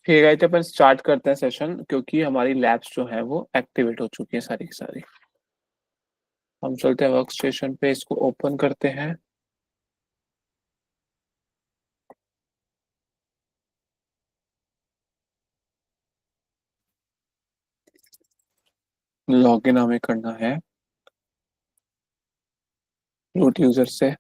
ठीक है गाइस, अपन स्टार्ट करते हैं सेशन क्योंकि हमारी लैब्स जो है वो एक्टिवेट हो चुकी है सारी की सारी। हम चलते हैं वर्क स्टेशन पे, इसको ओपन करते हैं। लॉगिन हमें करना है रूट यूजर से।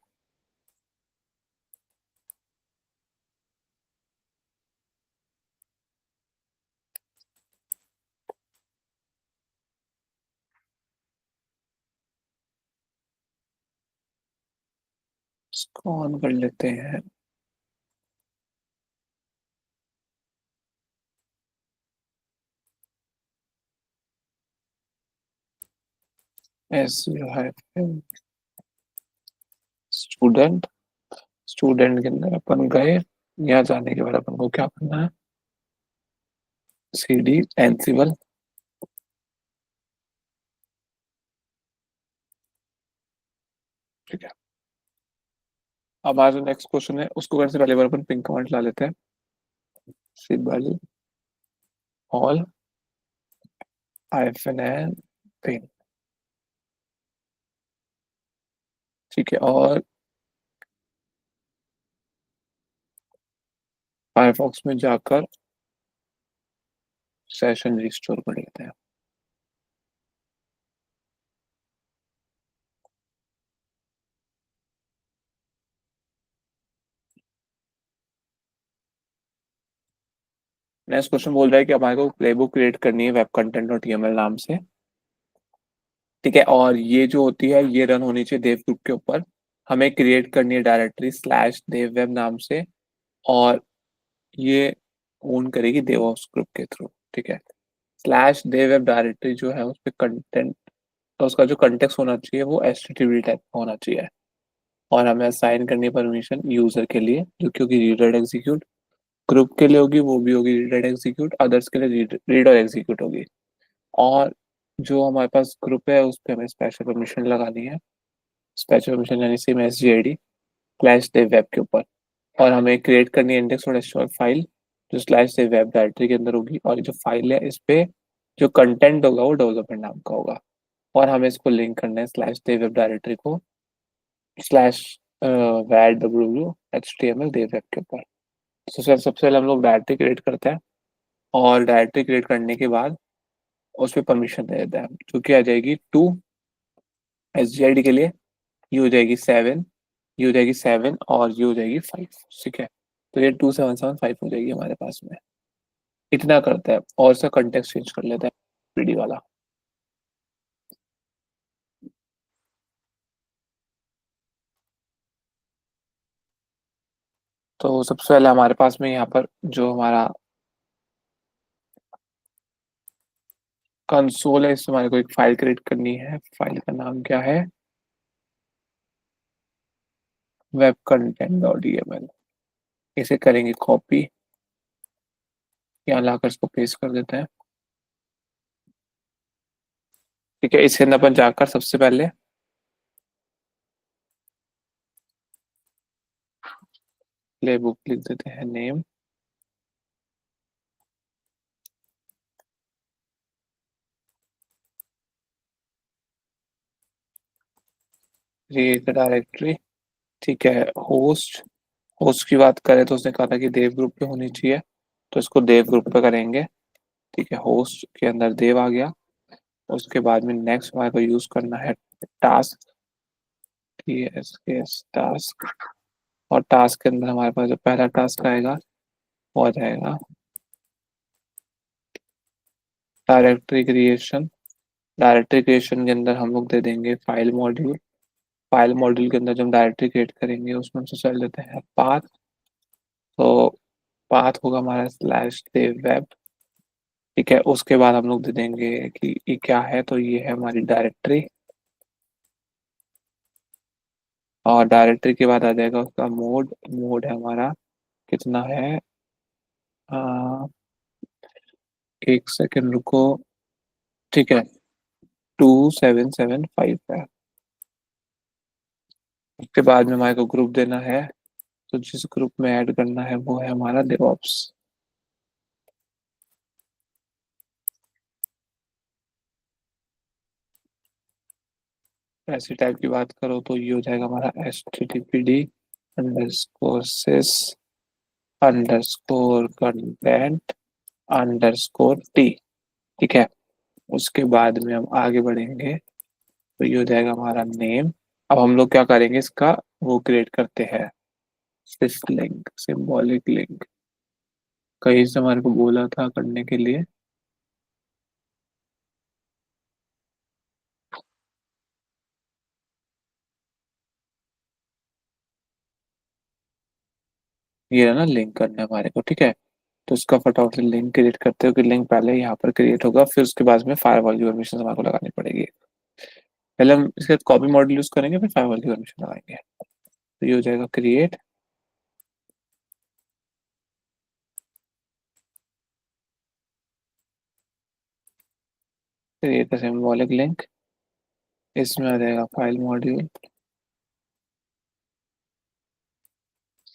इसको ऑन कर लेते हैं। एस यू है स्टूडेंट। स्टूडेंट के अंदर अपन गए। यहाँ जाने के बाद अपन को क्या करना है? C D ansible. ठीक है। अब हमारा जो नेक्स्ट क्वेश्चन है उसको करने से पहले बार अपन पिंक कमांड ला लेते हैं। Ansible all hyphen m ping. ठीक है। और फायरफॉक्स में जाकर सेशन रिस्टोर कर लेते हैं। नेक्स्ट क्वेश्चन बोल रहा है कि हमारे को प्लेबुक क्रिएट करनी है वेब कंटेंट डॉट टीएमएल नाम से। ठीक है। और ये जो होती है ये रन होनी चाहिए देव ग्रुप के ऊपर। हमें क्रिएट करनी है डायरेक्टरी स्लैश देव वेब नाम से। और ये ओन करेगी देवऑप्स ग्रुप के थ्रू। ठीक है। स्लैश देव वेब डायरेक्टरी जो है उस पर कंटेंट, तो उसका जो कंटेक्स्ट होना चाहिए वो एचटीटीपी टाइप का होना चाहिए। और हमें असाइन करनी है परमिशन यूजर के लिए जो क्योंकि रीड एंड एग्जीक्यूट। ग्रुप के लिए होगी वो भी होगी रीड एंड एग्जीक्यूट, अदर्स के लिए रीड और एग्जीक्यूट होगी। और जो हमारे पास ग्रुप है उस पर हमें स्पेशल परमिशन लगानी है। स्पेशल परमिशन यानी same S G I D slash dev web के ऊपर। और हमें क्रिएट करनी है इंडेक्स डॉट एचटीएमएल फाइल जो स्लैश देव वेब डायरेक्टरी के अंदर होगी। और ये जो फाइल है इस पे जो कंटेंट होगा वो डेवलपमेंट नाम का होगा। और हमें इसको लिंक करना है स्लैश देव वेब डायरेक्टरी को स्लैश वैड W H T M L dev web के ऊपर। तो सर सबसे पहले हम लोग डायरेक्टरी क्रिएट करते हैं। और डायरेक्टरी क्रिएट करने के बाद उस पर परमिशन दे देते हैं जो कि आ जाएगी 2 एस जी आई डी के लिए। ये हो जाएगी 7, ये हो जाएगी 7 और ये हो जाएगी 5। ठीक है। तो ये 2775 हो जाएगी हमारे पास में। इतना करते हैं और इसका कंटेक्स्ट चेंज कर लेते हैं पीडी वाला। तो सबसे पहले हमारे पास में यहाँ पर जो हमारा कंसोल है इसमें हमारे को एक फाइल क्रिएट करनी है। फाइल का नाम क्या है? Web content dot EML. इसे करेंगे कॉपी, यहाँ लाकर इसको पेस्ट कर देते हैं। ठीक है। इसके अंदर अपन जाकर सबसे पहले प्ले बुक लिख देते हैं नेम। Create directory. ठीक है। होस्ट, होस्ट की बात करें तो उसने कहा था कि देव ग्रुप पे होनी चाहिए, तो इसको देव ग्रुप पे करेंगे। ठीक है। होस्ट के अंदर देव आ गया। उसके बाद में नेक्स्ट हमारे को यूज करना है टास्क, टी एस के एस टास्क। और टास्क के अंदर हमारे पास जो पहला टास्क आएगा वो आ जाएगा डायरेक्टरी क्रिएशन। डायरेक्टरी क्रिएशन के अंदर हम लोग दे देंगे फाइल मॉड्यूल। फाइल मॉड्यूल के अंदर जब हम डायरेक्टरी क्रिएट करेंगे उसमें हम चल देते हैं पाथ। तो पाथ होगा हमारा स्लैश देव वेब। ठीक है। उसके बाद हम लोग दे देंगे कि ये क्या है, तो ये है हमारी डायरेक्टरी। और डायरेक्टरी के बाद आ जाएगा उसका मोड। मोड है हमारा कितना है? आ, एक सेकंड रुको। ठीक है। 2775 है। उसके बाद में हमारे को ग्रुप देना है। तो जिस ग्रुप में ऐड करना है वो है हमारा डेवऑप्स। ऐसी टाइप की बात करो तो ये हो जाएगा हमारा HTTPD underscore sys underscore content underscore T. ठीक है, उसके बाद में हम आगे बढ़ेंगे तो ये हो जाएगा हमारा नेम। अब हम लोग क्या करेंगे, इसका वो क्रिएट करते हैं, सिस लिंक, सिंबॉलिक लिंक। कहीं से हमारे को बोला था करने के लिए, ये है ना लिंक करना है हमारे को। ठीक है, तो उसका फटाफट से लिंक क्रिएट करते हो कि लिंक पहले यहाँ पर क्रिएट होगा, फिर उसके बाद में फायरवॉल की परमिशन हमारे को लगानी पड़ेगी। पहले हम इसके कॉपी मॉडल यूज करेंगे, फिर फायरवॉल की परमिशन लगाएंगे। तो ये हो जाएगा क्रिएट, क्रिएट सिंबॉलिक लिंक। इसमें आ जाएगा फाइल मॉड्यूल,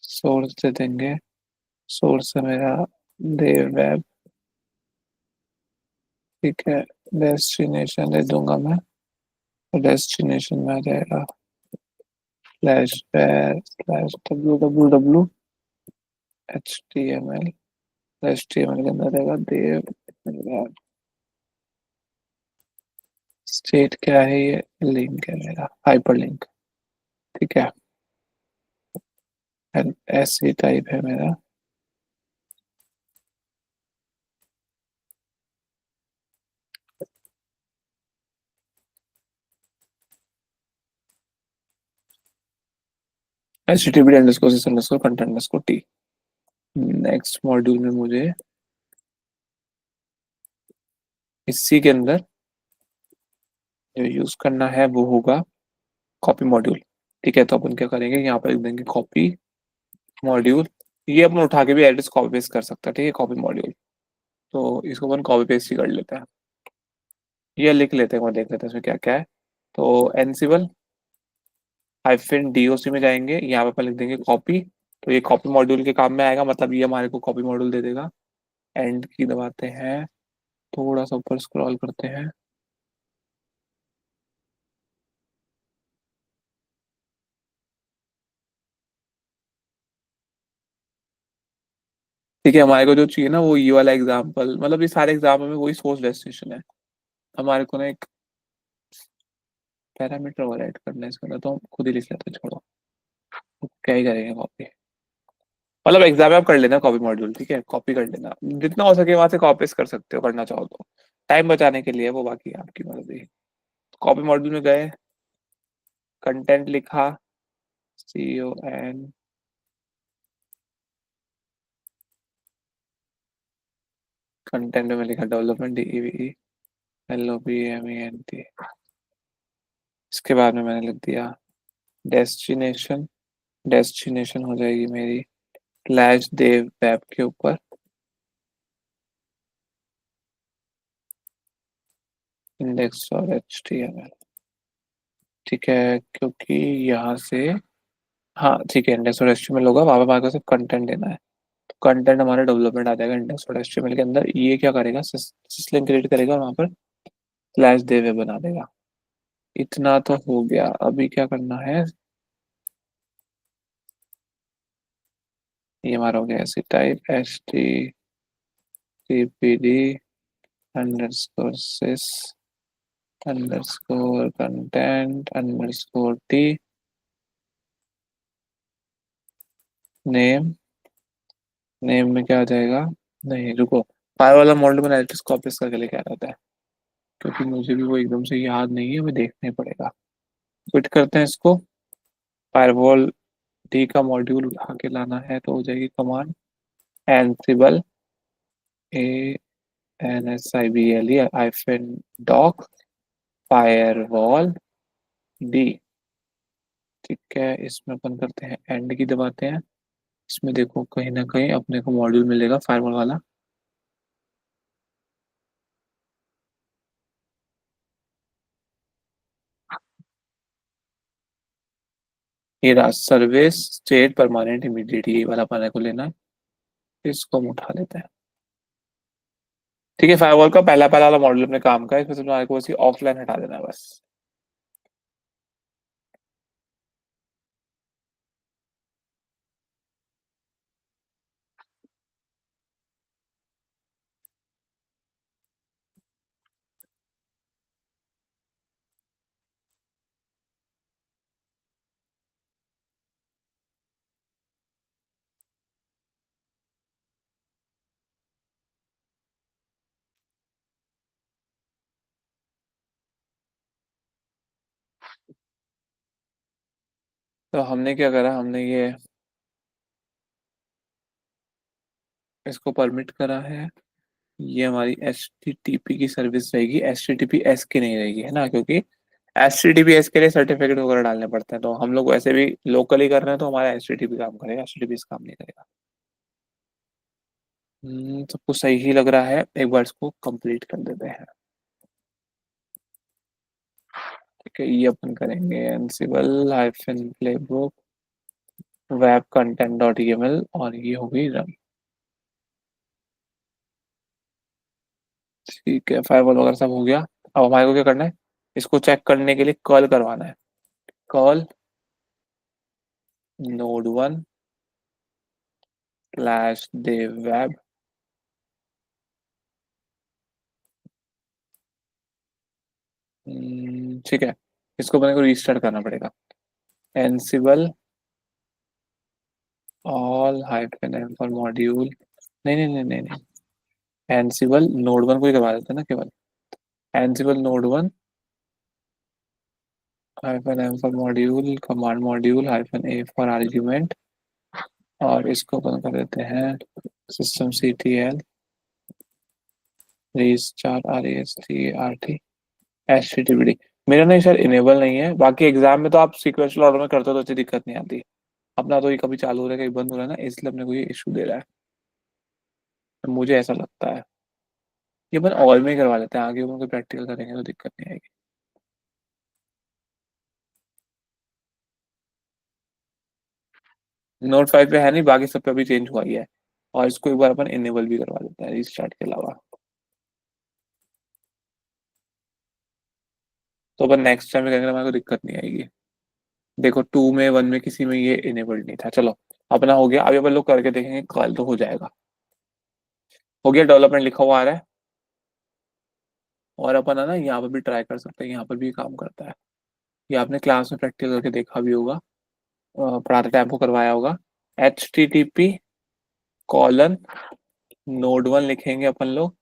सोर्स दे देंगे, सोर्स है मेरा देव वेब। ठीक है, डेस्टिनेशन दे दूंगा मैं, डेस्टिनेशन में आ जाएगा slash slash www HTML, HTML के अंदर रहेगा देव। स्टेट क्या है, ये लिंक है मेरा, हाइपर लिंक। ठीक है, ऐसी टाइप है मेरा। HTTPD underscore sys underscore content underscore T. Next module में मुझे इसी के अंदर जो यूज करना है वो होगा कॉपी मॉड्यूल। ठीक है, तो अपन क्या करेंगे, यहाँ पर लिख देंगे कॉपी मॉड्यूल। ये अपन उठा के भी एड्रेस कॉपी पेस्ट कर सकते हैं। ठीक है, कॉपी मॉड्यूल, तो इसको अपन कॉपी पेस्ट ही कर लेते हैं। ये लिख लेते हैं और देख लेते हैं इसमें क्या क्या है। तो एनसिबल हाइफिन डीओसी में जाएंगे, यहाँ पे अपन लिख देंगे कॉपी। तो ये कॉपी मॉड्यूल के काम में आएगा, मतलब ये हमारे को कॉपी मॉड्यूल दे देगा। एंड की दबाते हैं, थोड़ा सा ऊपर स्क्रॉल करते हैं। ठीक है, हमारे को जो चाहिए ना वो ये वाला एग्जाम्पल, मतलब ये सारे एग्जाम्पल में वही सोर्स डेस्टिनेशन है। हमारे को ना एक पैरामीटर और ऐड करना है इसके अंदर, तो हम खुद ही लिख लेते हैं, छोड़ो। तो क्या ही करेंगे कॉपी, मतलब एग्जाम में आप कर लेना कॉपी मॉड्यूल। ठीक है, कॉपी कर लेना जितना हो सके वहां से, कॉपी पेस्ट कर सकते हो करना चाहो तो, टाइम बचाने के लिए, वो बाकी आपकी मर्जी। कॉपी मॉड्यूल में गए, कंटेंट लिखा, CON, कंटेंट में लिखा डेवलपमेंट DEVELOPMENT। इसके बाद में मैंने लिख दिया डेस्टिनेशन, डेस्टिनेशन हो जाएगी मेरी स्लैश देव वेब के ऊपर इंडेक्स और HTML। ठीक है, क्योंकि यहाँ से, हाँ ठीक है, इंडेक्स और HTML होगा, वहाँ पे हमारे को सिर्फ कंटेंट देना है। तो कंटेंट हमारा डेवलपमेंट आ जाएगा इंडेक्स और HTML के अंदर। ये क्या करेगा, सिस्लिंग क्रिएट करेगा और वहाँ पर स्लैश देव वेब बना देगा। इतना तो हो गया, अभी क्या करना है, ये हमारा हो गया ऐसी type HTTPD underscore sys underscore content underscore T name. Name में क्या आ जाएगा, नहीं रुको, फायर वाला मॉडल में एड्रेस कॉपी करके लेके आ रहा था, क्योंकि मुझे भी वो एकदम से याद नहीं है, हमें देखना ही पड़ेगा। क्विट करते हैं इसको, फायरवॉल टी का मॉड्यूल उठा के लाना है तो हो जाएगी command ansible ANSIBLE hyphen doc firewall D. ठीक है, इसमें अपन करते हैं एंड की दबाते हैं। इसमें देखो कहीं ना कहीं अपने को मॉड्यूल मिलेगा फायरवॉल वाला। ये रहा सर्विस स्टेट परमानेंट इमीडिएट, ये वाला अपने को लेना है, इसको हम उठा लेते हैं। ठीक है, फायरवॉल का पहला पहला वाला मॉड्यूल अपने काम का है, इसमें से तुम्हारे को ऑफलाइन हटा देना है बस। तो हमने क्या करा, हमने ये इसको परमिट करा है। ये हमारी एच टी टी पी की सर्विस रहेगी, H T T P S की नहीं रहेगी, है ना, क्योंकि H T T P S के लिए सर्टिफिकेट वगैरह डालने पड़ते हैं। तो हम लोग वैसे भी लोकली कर रहे हैं, तो हमारा एच टी टी पी काम करेगा, H T T P S काम नहीं करेगा। सब कुछ सही ही लग रहा है, एक बार इसको कंप्लीट कर देते हैं। ठीक है, ये अपन करेंगे एनसिबल hyphen playbook web content dot EML, और ये हो गई रन। ठीक है, फायरवॉल वगैरह सब हो गया। अब हमारे को क्या करना है, इसको चेक करने के लिए कॉल करवाना है। Call node1 slash dev web। ठीक है, इसको अपने को रीस्टार्ट करना पड़ेगा। Ansible all hyphen M for module, नहीं नहीं नहीं नहीं नहीं, एनसिबल नोड वन को ही करवा देते हैं ना केवल। Ansible node one hyphen M for module command module hyphen A for argument, और इसको अपन कर देते हैं system C T L restart R S T R T H T T P D. मेरा ना सर इनेबल नहीं है, बाकी एग्जाम में तो आप सीक्वेंशियल ऑर्डर में करते हो तो अच्छी दिक्कत नहीं आती। अपना तो ये कभी चालू हो रहा है कभी बंद हो रहा है ना, इसलिए अपने को ये इशू दे रहा है, तो मुझे ऐसा लगता है। ये अपन ऑल में ही करवा लेते हैं, आगे अपन कोई प्रैक्टिकल करेंगे तो दिक्कत नहीं आएगी। नोट 5 पे है नहीं, बाकी सब पे अभी चेंज हुआ ही है। और इसको एक बार अपन इनेबल भी करवा देते हैं रीस्टार्ट के अलावा। तो अपन नेक्स्ट टाइम करेंगे तो हमारे को दिक्कत नहीं आएगी। देखो 2 में 1 में किसी में ये इनेबल्ड नहीं था। चलो अपना हो गया, अभी अपन लोग करके देखेंगे, कल तो हो जाएगा। हो गया, डेवलपमेंट लिखा हुआ आ रहा है। और अपन है ना यहाँ पर भी ट्राई कर सकते हैं, यहाँ पर भी काम करता है। ये आपने क्लास में प्रैक्टिस करके देखा भी होगा, पढ़ाते टाइम को करवाया होगा। H T T P colon node one लिखेंगे अपन लोग।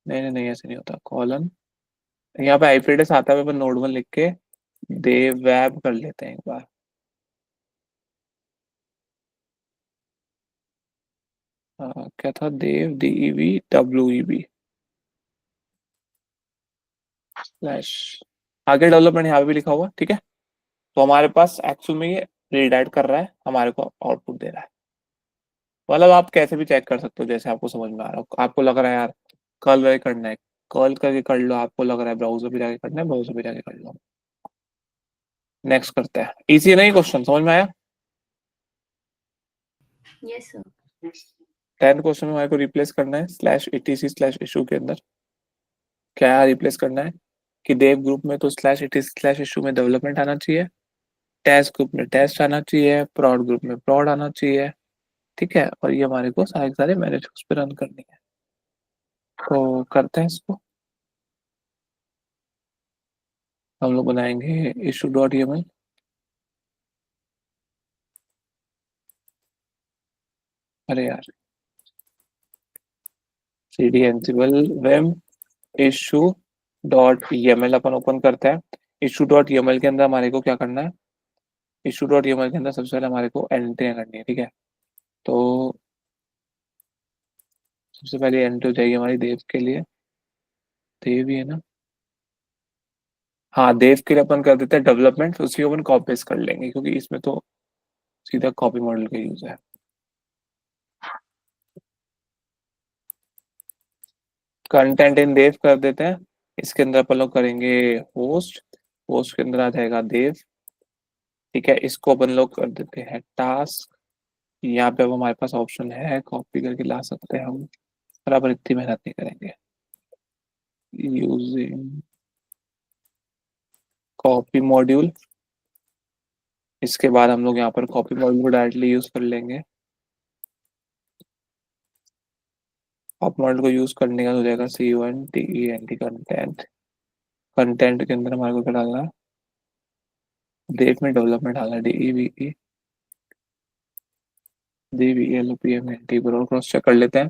नहीं नहीं नहीं, ऐसे नहीं होता, कॉलन यहाँ पे आईपी एड्रेस आता है, अपन नोड वन लिख के देव वेब कर लेते हैं एक बार। क्या था, dev D E V W E B slash, आगे डेवलपमेंट यहाँ पे भी लिखा हुआ, ठीक है। तो हमारे पास एक्चुअल में ये रीडायरेक्ट कर रहा है, हमारे को आउटपुट दे रहा है। मतलब आप कैसे भी चेक कर सकते हो, जैसे आपको समझ में आ रहा हो। आपको लग रहा है यार कर्ल वगैरह करना है, कर्ल करके कर लो। आपको लग रहा है ब्राउजर पे जाके करना है, ब्राउजर पे जाके कर लो। नेक्स्ट करते हैं, इजी नहीं क्वेश्चन, समझ में आया। Yes sir. 10 क्वेश्चन में हमारे को रिप्लेस करना है स्लैश एटीसी स्लैश इशू के अंदर। क्या रिप्लेस करना है कि देव ग्रुप में तो स्लैश एटीसी स्लैश इशू में डेवलपमेंट आना चाहिए, टेस्ट ग्रुप में टेस्ट आना चाहिए, प्रॉड ग्रुप में प्रॉड आना चाहिए। ठीक है, और ये हमारे को सारे सारे मैनेज उस पर रन करनी है। तो करते हैं इसको, हम लोग बनाएंगे इशू डॉट yml। अरे यार, सी डी एनसिबल वेम इशू डॉट yml अपन ओपन करते हैं। इशू डॉट yml के अंदर हमारे को क्या करना है, इशू डॉट yml के अंदर सबसे पहले हमारे को एंट्री करनी है, ठीक है। तो सबसे पहले एंट्री हो जाएगी हमारी देव के लिए, देव ही है ना, हाँ देव के लिए अपन कर देते हैं डेवलपमेंट, उसी को अपन कॉपी पेस्ट कर लेंगे, क्योंकि इसमें तो सीधा कॉपी मॉडल का यूज है। कंटेंट इन देव कर देते हैं, इसके अंदर अपन लोग करेंगे होस्ट, होस्ट के अंदर आ जाएगा देव। ठीक है, इसको अपन लोग कर देते हैं टास्क। यहाँ पे अब हमारे पास ऑप्शन है, कॉपी करके ला सकते हैं हम, पर अपन इतनी मेहनत नहीं करेंगे। यूजिंग कॉपी मॉड्यूल, इसके बाद हम लोग यहाँ पर कॉपी मॉड्यूल को डायरेक्टली यूज कर लेंगे। कॉपी मॉड्यूल को यूज करने का हो जाएगा CUNTENT कंटेंट। कंटेंट के अंदर हमारे को क्या डालना है, देव में डेवलपमेंट डालना है, DEVELOPMENT पर क्रॉस चेक कर लेते हैं।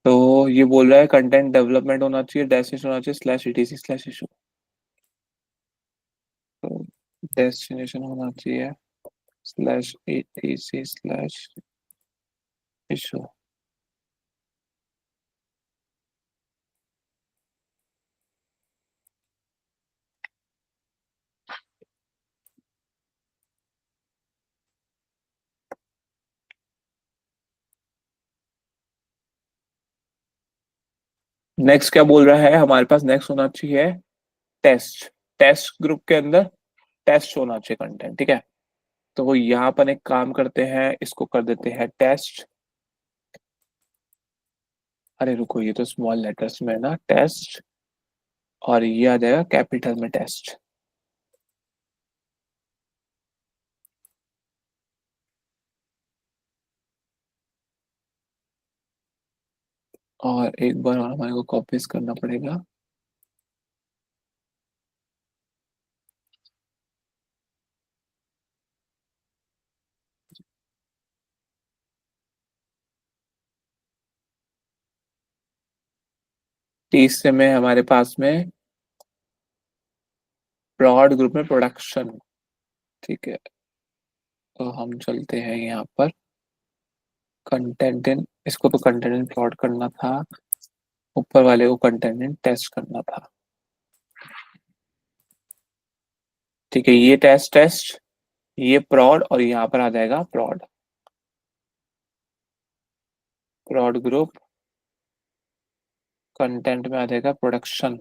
तो ये बोल रहा है कंटेंट डेवलपमेंट होना चाहिए, डेस्टिनेशन होना चाहिए slash etc slash issue. Destination होना चाहिए slash etc slash issue. Next क्या बोल रहा है हमारे पास? नेक्स्ट होना चाहिए टेस्ट। टेस्ट ग्रुप के अंदर टेस्ट होना चाहिए कंटेंट, ठीक है। तो वो यहाँ पर एक काम करते हैं, इसको कर देते हैं टेस्ट। अरे रुको, ये तो स्मॉल लेटर्स में है ना टेस्ट, और ये आ जाएगा कैपिटल में टेस्ट। और एक बार और हमारे को कॉपीज करना पड़ेगा। तीसरे में हमारे पास में ब्रॉड ग्रुप में प्रोडक्शन, ठीक है। तो हम चलते हैं यहाँ पर कंटेंट इन, इसको तो कंटेंट इन प्लॉट करना था, ऊपर वाले को कंटेंट इन टेस्ट करना था, ठीक है। ये टेस्ट टेस्ट, ये प्रॉड, और यहाँ पर आ जाएगा प्रॉड। प्रॉड ग्रुप कंटेंट में आ जाएगा प्रोडक्शन।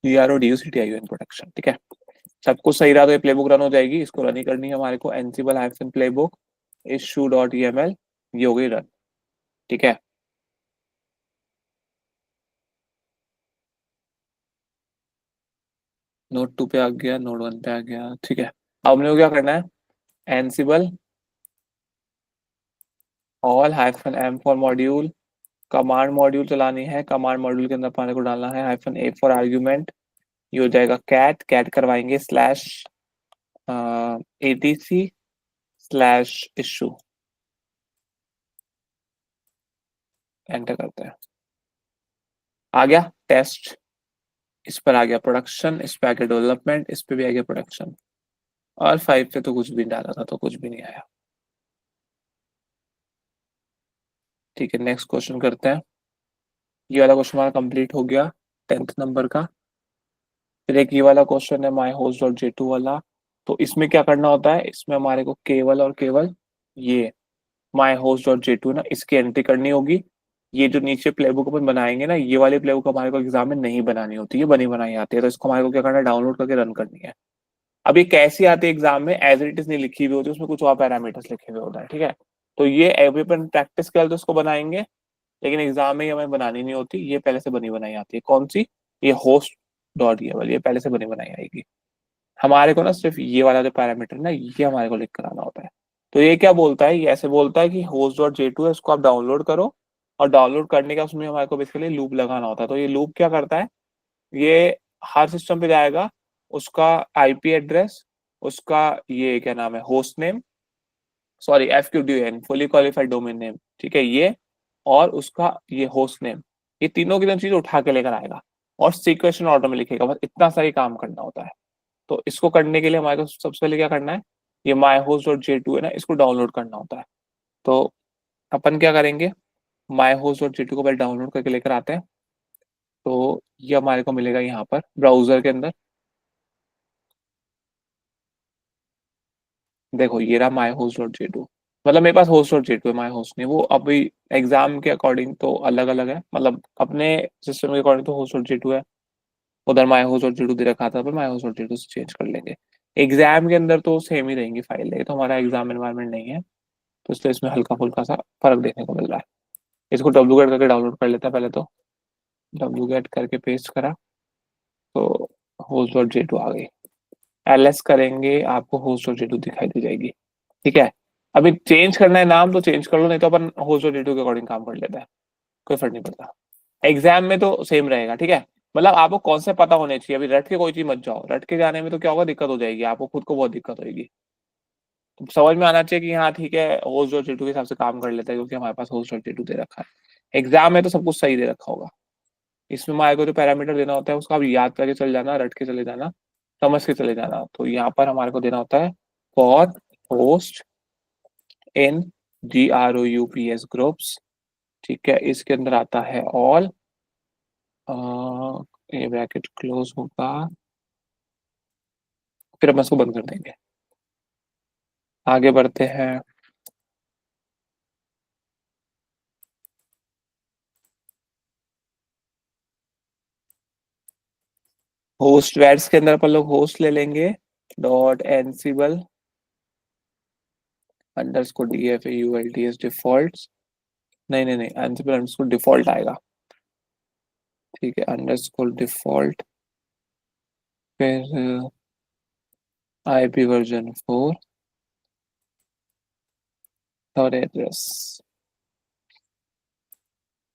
PRODUCTION प्रोडक्शन, ठीक है। सब कुछ सही रहा तो ये प्लेबुक रन हो जाएगी। इसको रन ही करनी है हमारे को, एनसिबल hyphen playbook issue dot EML, ये हो गई रन, ठीक है। नोड 2 पे आ गया, नोड 1 पे आ गया, ठीक है। अब हमने को क्या करना है? Ansible all hyphen M for module, command module चलानी है। कमांड मॉड्यूल के अंदर हमारे को डालना है हाइफन ए फॉर आर्ग्यूमेंट, ये हो जाएगा कैट। कैट करवाएंगे slash etc slash issue, enter करते हैं। आ गया टेस्ट, इस पर आ गया प्रोडक्शन, इस पे आ गया डेवलपमेंट, इस पे भी आ गया प्रोडक्शन। और 5 पे तो कुछ भी डाला था तो कुछ भी नहीं आया, ठीक है। नेक्स्ट क्वेश्चन करते हैं। ये वाला क्वेश्चन हमारा कंप्लीट हो गया 10th नंबर का। फिर एक ये वाला क्वेश्चन है माई होस्ट डॉट जे टू वाला। तो इसमें क्या करना होता है? इसमें हमारे को केवल और केवल ये माई होस्ट डॉट जे टू ना, इसकी एंट्री करनी होगी। ये जो नीचे प्लेबुक अपन बनाएंगे ना, ये वाली प्लेबुक हमारे को एग्जाम में नहीं बनानी होती, ये बनी बनाई आती है। तो इसको हमारे को क्या करना है? डाउनलोड करके रन करनी है। अब ये कैसी आती है एग्जाम में? एज इट इज नहीं लिखी हुई होती, उसमें कुछ और पैरामीटर्स लिखे हुए होता है, ठीक है। तो ये अभी अपन प्रैक्टिस कर तो इसको बनाएंगे, लेकिन एग्जाम में ये हमें बनानी नहीं होती, ये पहले से बनी बनाई आती है। कौन सी? ये होस्ट डॉट ये वाली, ये पहले से बनी बनाई आएगी। हमारे को ना सिर्फ ये वाला जो पैरामीटर ना, ये हमारे को लिख कर आना होता है। तो ये क्या बोलता है? ये ऐसे बोलता है कि होस्ट डॉट जे टू है, इसको आप डाउनलोड करो, और डाउनलोड करने का उसमें हमारे को बेसिकली लूप लगाना होता है। तो ये लूप क्या करता है? ये हर सिस्टम पे जाएगा, उसका आईपी एड्रेस, उसका ये क्या नाम है, host name, sorry FQDN fully qualified domain name, ठीक है, ये, और उसका ये होस्ट नेम, ये तीनों की तीनों चीज उठा के लेकर आएगा और सीक्वेंशियल ऑर्डर में लिखेगा। बस इतना सा ही काम करना होता है। तो इसको करने के लिए हमारे को सबसे पहले क्या करना है? ये माई होस्ट डॉट जे टू है ना, इसको डाउनलोड करना होता है। तो अपन क्या करेंगे? माई होस्ट डॉट जे टू को पहले डाउनलोड करके लेकर आते हैं। तो ये हमारे को मिलेगा यहाँ पर ब्राउजर के अंदर। देखो ये रहा माई होस्ट डॉट जे टू, मतलब मेरे पास होस्ट डॉट जे टू है, माई होस्ट नहीं। वो अभी एग्जाम के अकॉर्डिंग तो अलग अलग है, मतलब अपने सिस्टम के अकॉर्डिंग तो होस्ट डॉट जे टू है, उधर माई होस्ट डॉट जे टू दे रखा था, पर माई होस्ट डॉट जे टू से चेंज कर लेंगे। एग्जाम के अंदर तो सेम ही रहेंगी फाइल, है तो हमारा एग्जाम एनवायरमेंट नहीं है, तो इसलिए इसमें हल्का फुल्का सा फर्क देखने को मिल रहा है। इसको डब्ल्यू गेट करके डाउनलोड कर लेता है पहले तो। डब्ल्यू गेट करके पेस्ट करा तो होस्ट डॉट जे टू आ गई। LS करेंगे, आपको होस्ट डॉट जे टू दिखाई दे जाएगी, ठीक है। अभी चेंज करना है नाम तो चेंज कर लो, नहीं तो अपन होस्ट डॉट जे टू के अकॉर्डिंग काम कर लेता है, कोई फर्क नहीं पड़ता। एग्जाम में तो सेम रहेगा, ठीक है। मतलब आपको कौन से पता होने चाहिए, अभी रट के कोई चीज मत जाओ, रट के जाने में तो क्या होगा, दिक्कत हो जाएगी, आपको खुद को बहुत दिक्कत होगी। तो समझ में आना चाहिए कि हाँ ठीक है, होस्ट डॉट जेटू के हिसाब से काम कर लेता है, क्योंकि हमारे पास होस्ट डॉट जेटू दे रखा है। एग्जाम में तो सब कुछ सही दे रखा होगा। इसमें हमारे को जो पैरामीटर देना होता है उसका आप याद करके चले जाना, रट के चले जाना, समझ के चले जाना। तो यहाँ पर हमारे को देना होता है for host in GROUPS groups. ठीक है, इसके अंदर आता है ऑल, ये ब्रैकेट क्लोज होगा, फिर हम इसको बंद कर देंगे। आगे बढ़ते हैं। होस्ट वैट्स के अंदर अपन लोग होस्ट ले लेंगे डॉट एनसिबल अंडरस्कोर DFAULTS डिफॉल्ट, नहीं नहीं नहीं, एनसिबल अंडरस्कोर डिफॉल्ट आएगा। ठीक है, अंडरस्कोर डिफॉल्ट, फिर IP वर्जन 4 और एड्रेस।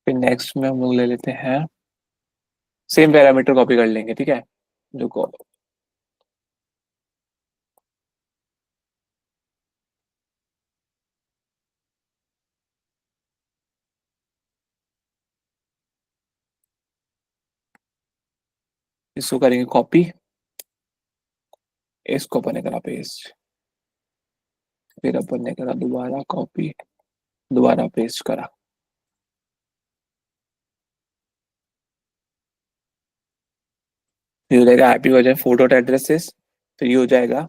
फिर नेक्स्ट में हम लोग ले लेते हैं, सेम पैरामीटर कॉपी कर लेंगे। ठीक है, जो इसको करेंगे कॉपी, इसको अपन ने करा पेस्ट, फिर अपन ने करा दोबारा कॉपी, दोबारा पेस्ट करा। फिर हो जाएगा IP वर्जन 4 डॉट एड्रेसेस, फिर ये हो जाएगा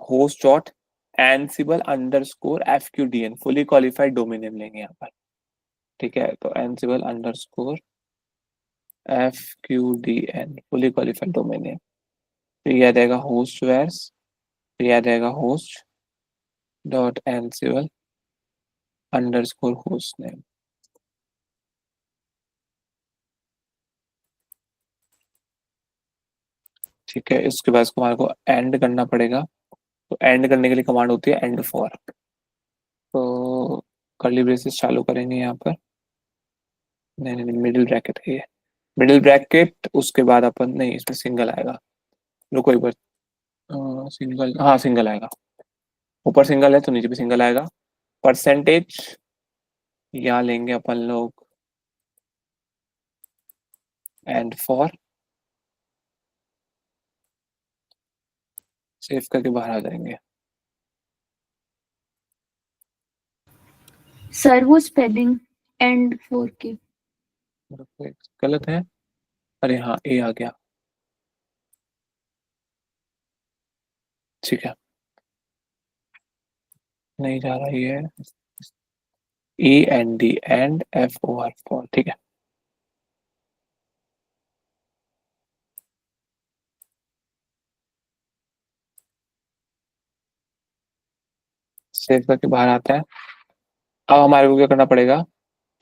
host dot एनसिबल underscore FQDN, fully qualified domain name लेंगे यहाँ पर। ठीक है, तो एनसिबल underscore FQDN fully qualified domain name, फिर याद आएगा होस्ट वेयर्स, फिर याद आएगा host dot एनसिबल underscore host name. ठीक है, इसके बाद इसको हमारे को एंड करना पड़ेगा। तो एंड करने के लिए कमांड होती है एंड फॉर। तो कर्ली ब्रेसेस चालू करेंगे यहाँ पर, नहीं नहीं मिडिल ब्रैकेट है ये, मिडिल ब्रैकेट, उसके बाद अपन, नहीं इसमें सिंगल आएगा, रुको एक बार, सिंगल, हाँ सिंगल आएगा, ऊपर सिंगल है तो नीचे भी सिंगल आएगा। परसेंटेज यहाँ लेंगे अपन लोग एंड फॉर, सेव करके बाहर आ जाएंगे। सर वो स्पेलिंग एंड 4 की गलत है, अरे हाँ ए आ गया। ठीक है, नहीं जा रहा ये, END एंड FOR फॉर। ठीक है, सेव करके बाहर आता है। अब हमारे को क्या करना पड़ेगा,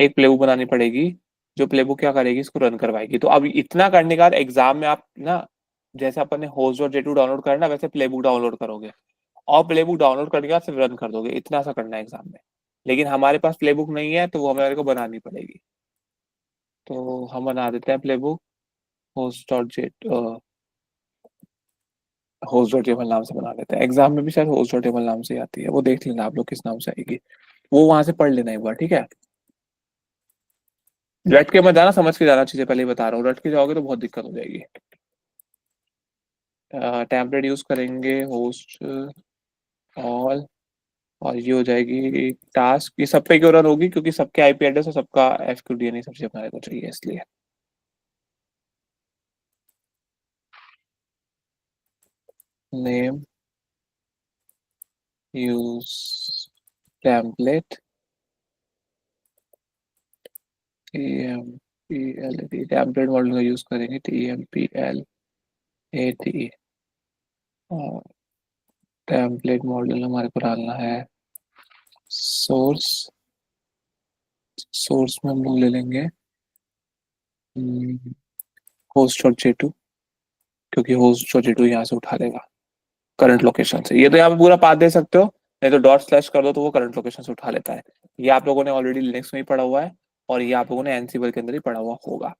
एक प्लेबुक बनानी पड़ेगी, जो प्लेबुक क्या करेगी, इसको रन करवाएगी। तो अब इतना करने के बाद एग्जाम में आप ना, जैसे अपन ने होस्ट डॉट जेटू डाउनलोड करना, वैसे प्लेबुक डाउनलोड करोगे और प्लेबुक डाउनलोड करने के बाद सिर्फ रन कर दोगे, इतना सा करना है एग्जाम में। लेकिन हमारे पास प्लेबुक नहीं है, तो वो हमारे को बनानी पड़ेगी। तो हम बना देते हैं playbook, host dot jet host dot table नाम से बना लेते हैं। एग्जाम में भी शायद होस्ट डॉट टेबल नाम से ही आती है, वो देख लेना आप लोग किस नाम से आएगी, वो वहां से पढ़ लेना एक बार। ठीक है, रट के मत जाना, समझ के जाना चीजें, पहले ही बता रहा हूँ, रट के जाओगे तो बहुत दिक्कत हो जाएगी। टेम्पलेट यूज करेंगे होस्ट ऑल, और ये हो जाएगी टास्क, ये सब पे क्यों रन होगी, क्योंकि सबके IP एड्रेस और सबका FQDN सब चीज हमारे को चाहिए इसलिए। Name use template TMPLAT, template model का यूज करेंगे TMPLAT, और टेम्पलेट मॉडल हमारे को डालना है सोर्स, सोर्स में हम लोग ले लेंगे होस्ट डॉट जेटू, क्योंकि होस्ट डॉट जेटू यहाँ से उठा देगा करंट लोकेशन से। ये तो यहाँ पे पूरा पाथ दे सकते हो, नहीं तो डॉट स्लैश कर दो तो वो करंट लोकेशन से उठा लेता है। ये आप लोगों ने ऑलरेडी लिनक्स में ही पढ़ा हुआ है, और ये आप लोगों ने एनसिबल के अंदर ही पढ़ा हुआ होगा।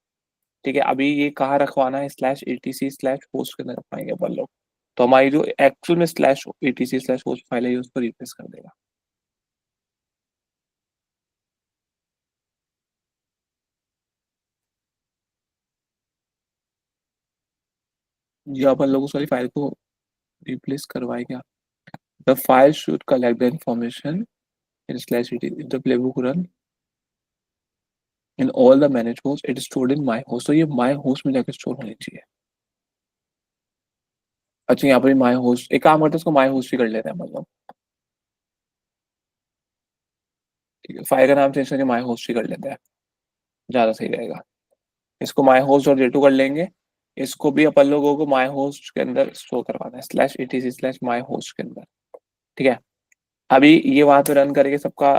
ठीक है, अभी ये कहाँ रखवाना है, /etc/host के अंदर रखवाएंगे अपन लोग। तो हमारी जो एक्चुअल में slash etc slash host file है ये उसको रिप्लेस कर देगा। जी अपन लोग उस वाली फाइल को रिप्लेस करवाए क्या? The file should collect the information in slash etc if the playbook run in all the managed hosts it is stored in my host। तो ये my host में जाकर स्टोर होनी चाहिए। अच्छा यहाँ पर माई होस्ट, एक काम करते हैं उसको माई होस्ट ही कर लेते हैं मतलब। ठीक है, फाइल का नाम चेंज करके माई होस्ट ही कर लेते हैं, ज्यादा सही रहेगा। इसको माई होस्ट और जेटू कर लेंगे। इसको भी अपन लोगों को माई होस्ट के अंदर स्टोर करवाना है slash etc slash my host के अंदर। ठीक है, अभी ये वहां पे रन करके सबका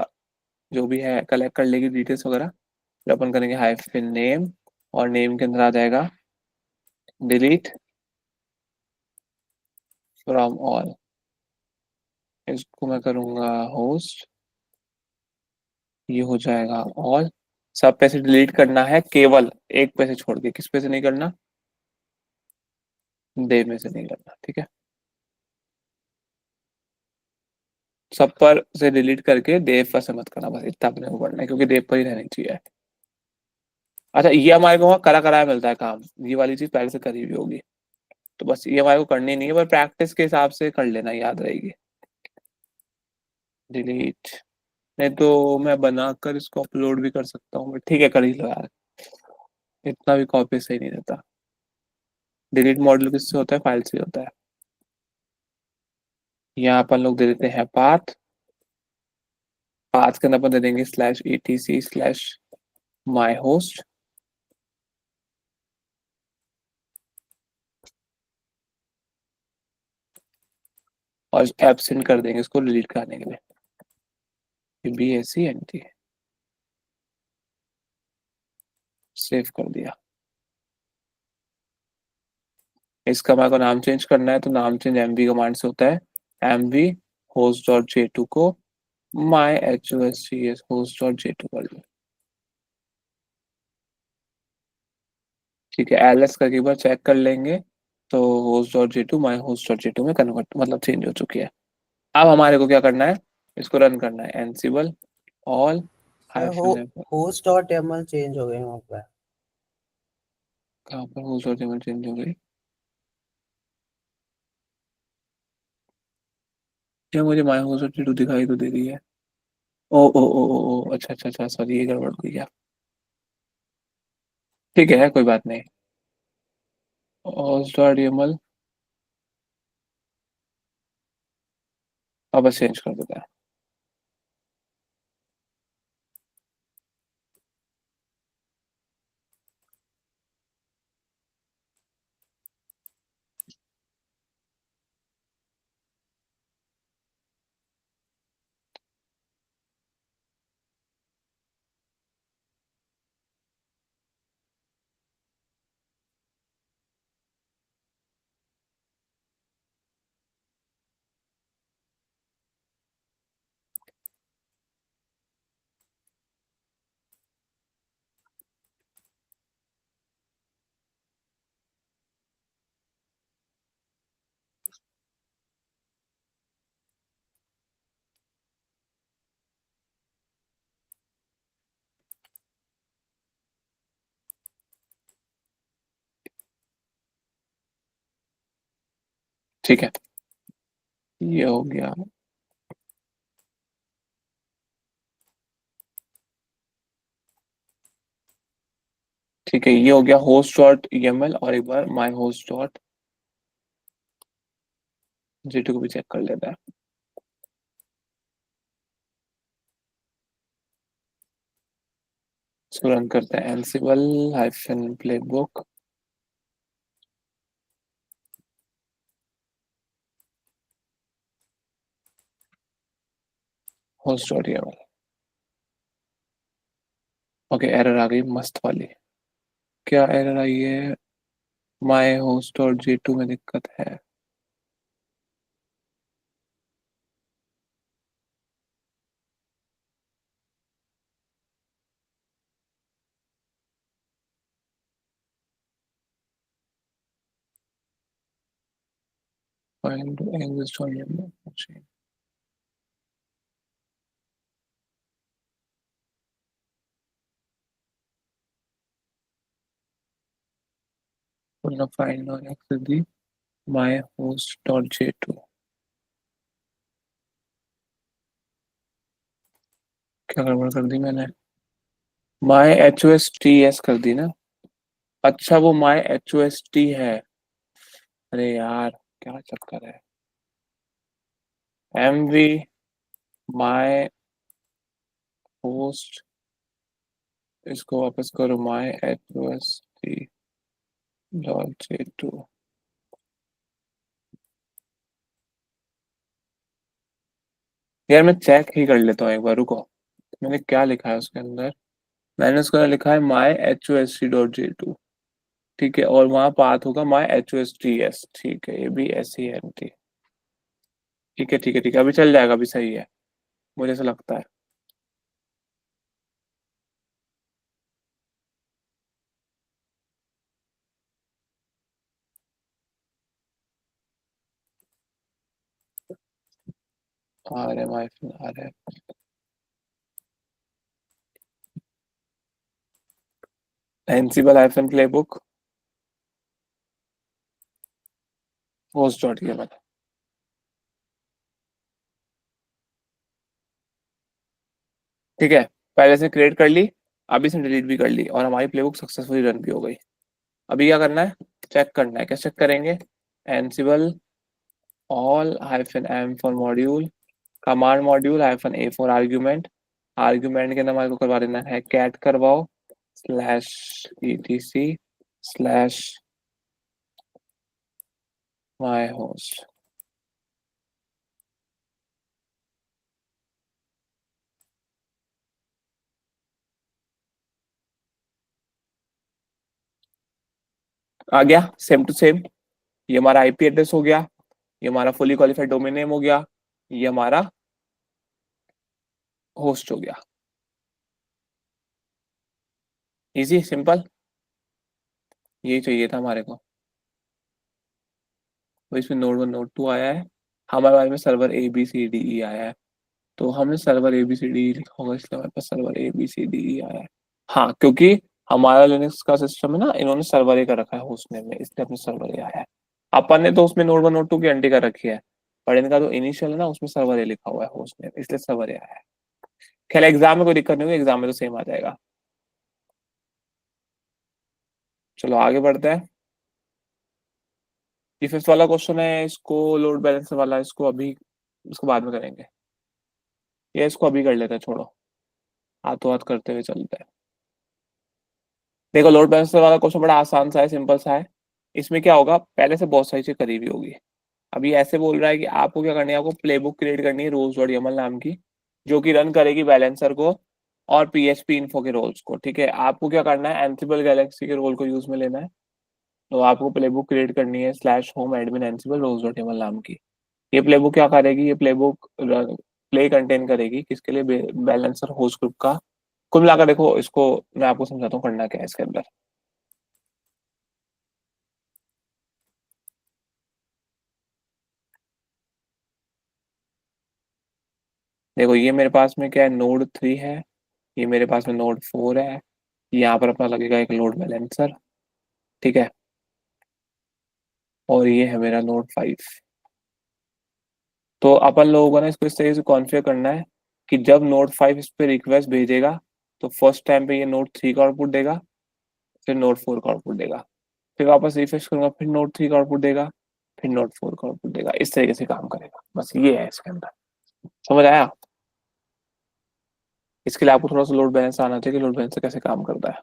जो भी है कलेक्ट कर लेगी डिटेल्स वगैरह। फिर अपन करेंगे हाइफिन नेम, और नेम के अंदर आ जाएगा डिलीट फ्रॉम ऑल। इसको मैं करूंगा होस्ट, ये हो जाएगा ऑल। सब पैसे डिलीट करना है, केवल एक पैसे छोड़ के। किस पैसे नहीं करना? देव में से नहीं करना। ठीक है, सब पर से डिलीट करके देव पर से मत करना, बस इतना अपने को करना है क्योंकि देव पर ही रहनी चाहिए। अच्छा ये हमारे को वहाँ करा कराया मिलता है काम, ये वाली चीज पहले से करी हुई होगी, तो बस ये हमारे को करनी नहीं है, पर प्रैक्टिस के हिसाब से कर लेना, याद रहेगी। डिलीट, नहीं तो मैं बनाकर इसको अपलोड भी कर सकता हूँ, बट ठीक है कर ही लो यार, इतना भी कॉपी सही नहीं रहता। डिलीट मॉडल किससे होता है? फाइल से होता है। यहाँ अपन लोग दे देते हैं पाथ। पाथ के अंदर अपन दे देंगे slash etc slash my host, और एब्सेंट कर देंगे इसको डिलीट करने के लिए, BACNT सेव कर दिया। इसका हमारे को नाम चेंज करना है, तो नाम चेंज mv कमांड से होता है। mv होस्ट डॉट j2 को माई hosts होस्ट डॉट j2 कर लो। ठीक है, ls करके एक बार चेक कर लेंगे, तो होस्ट डॉट j2 माई होस्ट डॉट j2 में कन्वर्ट मतलब चेंज हो चुकी है। अब हमारे को क्या करना है? इसको रन करना है ansible all sir hyphen. Host dot ML change हो गए वहाँ पर। कहाँ पर होस्ट डॉट एमएल चेंज हो गई? क्या मुझे माई होस्ट डॉट j2 दिखाई तो दे रही है? ओ अच्छा अच्छा अच्छा, सॉरी ये गड़बड़ हो गया। ठीक है कोई बात नहीं। होस्ट डॉट एमएल अब बस चेंज कर देता है। ठीक है, ये हो गया। ठीक है, ये हो गया होस्ट डॉट ईएमएल, और एक बार माई होस्ट डॉट J2 को भी चेक कर लेता है। इसको रन करते हैं Ansible hyphen playbook host dot EML. Okay, error आ गई मस्त वाली। क्या एरर आई है? माई होस्ट डॉट J2 में दिक्कत है। find exist on your machine. find or access the myhost.j2. क्या गड़बड़ कर दी मैंने? My H O S T S कर दी ना? अच्छा वो my H O S T है। अरे यार क्या चक्कर है। एम वी माई होस्ट, इसको वापस करो my H O S T dot J two. यार मैं चेक ही कर लेता हूँ एक बार, रुको। मैंने क्या लिखा है उसके अंदर? मैंने उसका लिखा है my H O S T dot J two. ठीक है, और वहां पाथ होगा my H O S T S. ठीक है, ये भी ऐसी है। ठीक है ठीक है ठीक है, अभी चल जाएगा, अभी सही है, मुझे ऐसा लगता है। आ रहे माई आ रहे। Ansible hyphen playbook host dot के। ठीक है, पहले से क्रिएट कर ली, अभी से डिलीट भी कर ली, और हमारी प्लेबुक सक्सेसफुली रन भी हो गई। अभी क्या करना है? चेक करना है। कैसे चेक करेंगे? Ansible all hyphen M for module, command module hyphen A for argument. Argument के अंदर हमारे को करवा देना है कैट करवाओ slash etc slash my host. आ गया सेम टू सेम। ये हमारा आईपी एड्रेस हो गया, ये हमारा फुली क्वालिफाइड डोमेन नेम हो गया, ये हमारा होस्ट हो गया। इजी सिंपल, यही चाहिए था हमारे को। तो इसमें नोड 1 नोड 2 आया है, हमारे बारे में server A B C D E आया है। तो हमने server A B C D लिखा होगा, इसलिए हमारे पास server A B C D E आया है। हाँ, क्योंकि हमारा लिनक्स का सिस्टम है ना, इन्होंने सर्वर ए का रखा है होस्ट नेम में, इसलिए अपने सर्वर ए आया है। अपन ने तो उसमें नोड 1 नोड 2 की एंटी कर रखी है, पर इनका जो इनिशियल है ना, उसमें सर्वर ए लिखा हुआ है होस्ट नेम, इसलिए सर्वर ए आया है। खैर एग्जाम में कोई दिक्कत नहीं होगी, एग्जाम में तो सेम आ जाएगा। चलो आगे बढ़ते हैं। ये फिफ्थ वाला क्वेश्चन है, इसको लोड बैलेंसर वाला, इसको अभी, इसको बाद में करेंगे, या इसको अभी कर लेते हैं, छोड़ो, हाथों हाथ करते हुए चलते हैं। देखो लोड बैलेंसर वाला क्वेश्चन बड़ा आसान सा है, सिंपल सा है। इसमें क्या होगा, पहले से बहुत सारी चीज करी हुई होगी। अभी ऐसे बोल रहा है कि आपको क्या करनी है, आपको प्लेबुक क्रिएट करनी है रोल्स डॉट यमल नाम की, जो कि रन करेगी बैलेंसर को और पीएचपी इन्फो के रोल्स को। ठीक है, आपको क्या करना है, एंसिबल गैलेक्सी के रोल को यूज में लेना है। तो आपको प्लेबुक क्रिएट करनी है slash home admin ansible roles dot YAML नाम की। ये प्लेबुक क्या करेगी, ये प्लेबुक प्ले कंटेन करेगी किसके लिए, बैलेंसर होस्ट ग्रुप का। कुल मिलाकर देखो, इसको मैं आपको समझाता हूँ करना क्या है इसके अंदर। देखो ये मेरे पास में क्या है, नोड 3 है, ये मेरे पास में नोड 4 है, यहाँ पर अपना लगेगा एक लोड बैलेंसर। ठीक है, और ये है मेरा नोड 5। तो अपन लोगों को ना इसको इस तरीके से कॉन्फ़िगर करना है कि जब नोड 5 इस पे रिक्वेस्ट भेजेगा, तो फर्स्ट टाइम पे ये नोड 3 का आउटपुट देगा, फिर नोड 4 का आउटपुट देगा, फिर वापस रिफ्रेश करूंगा, फिर नोड 3 का आउटपुट देगा, फिर नोड 4 का आउटपुट देगा। इस तरीके से काम करेगा, बस ये है इसके अंदर। समझ आया? इसके लिए आपको थोड़ा सा लोड बैलेंस आना चाहिए कि लोड बैलेंस कैसे काम करता है।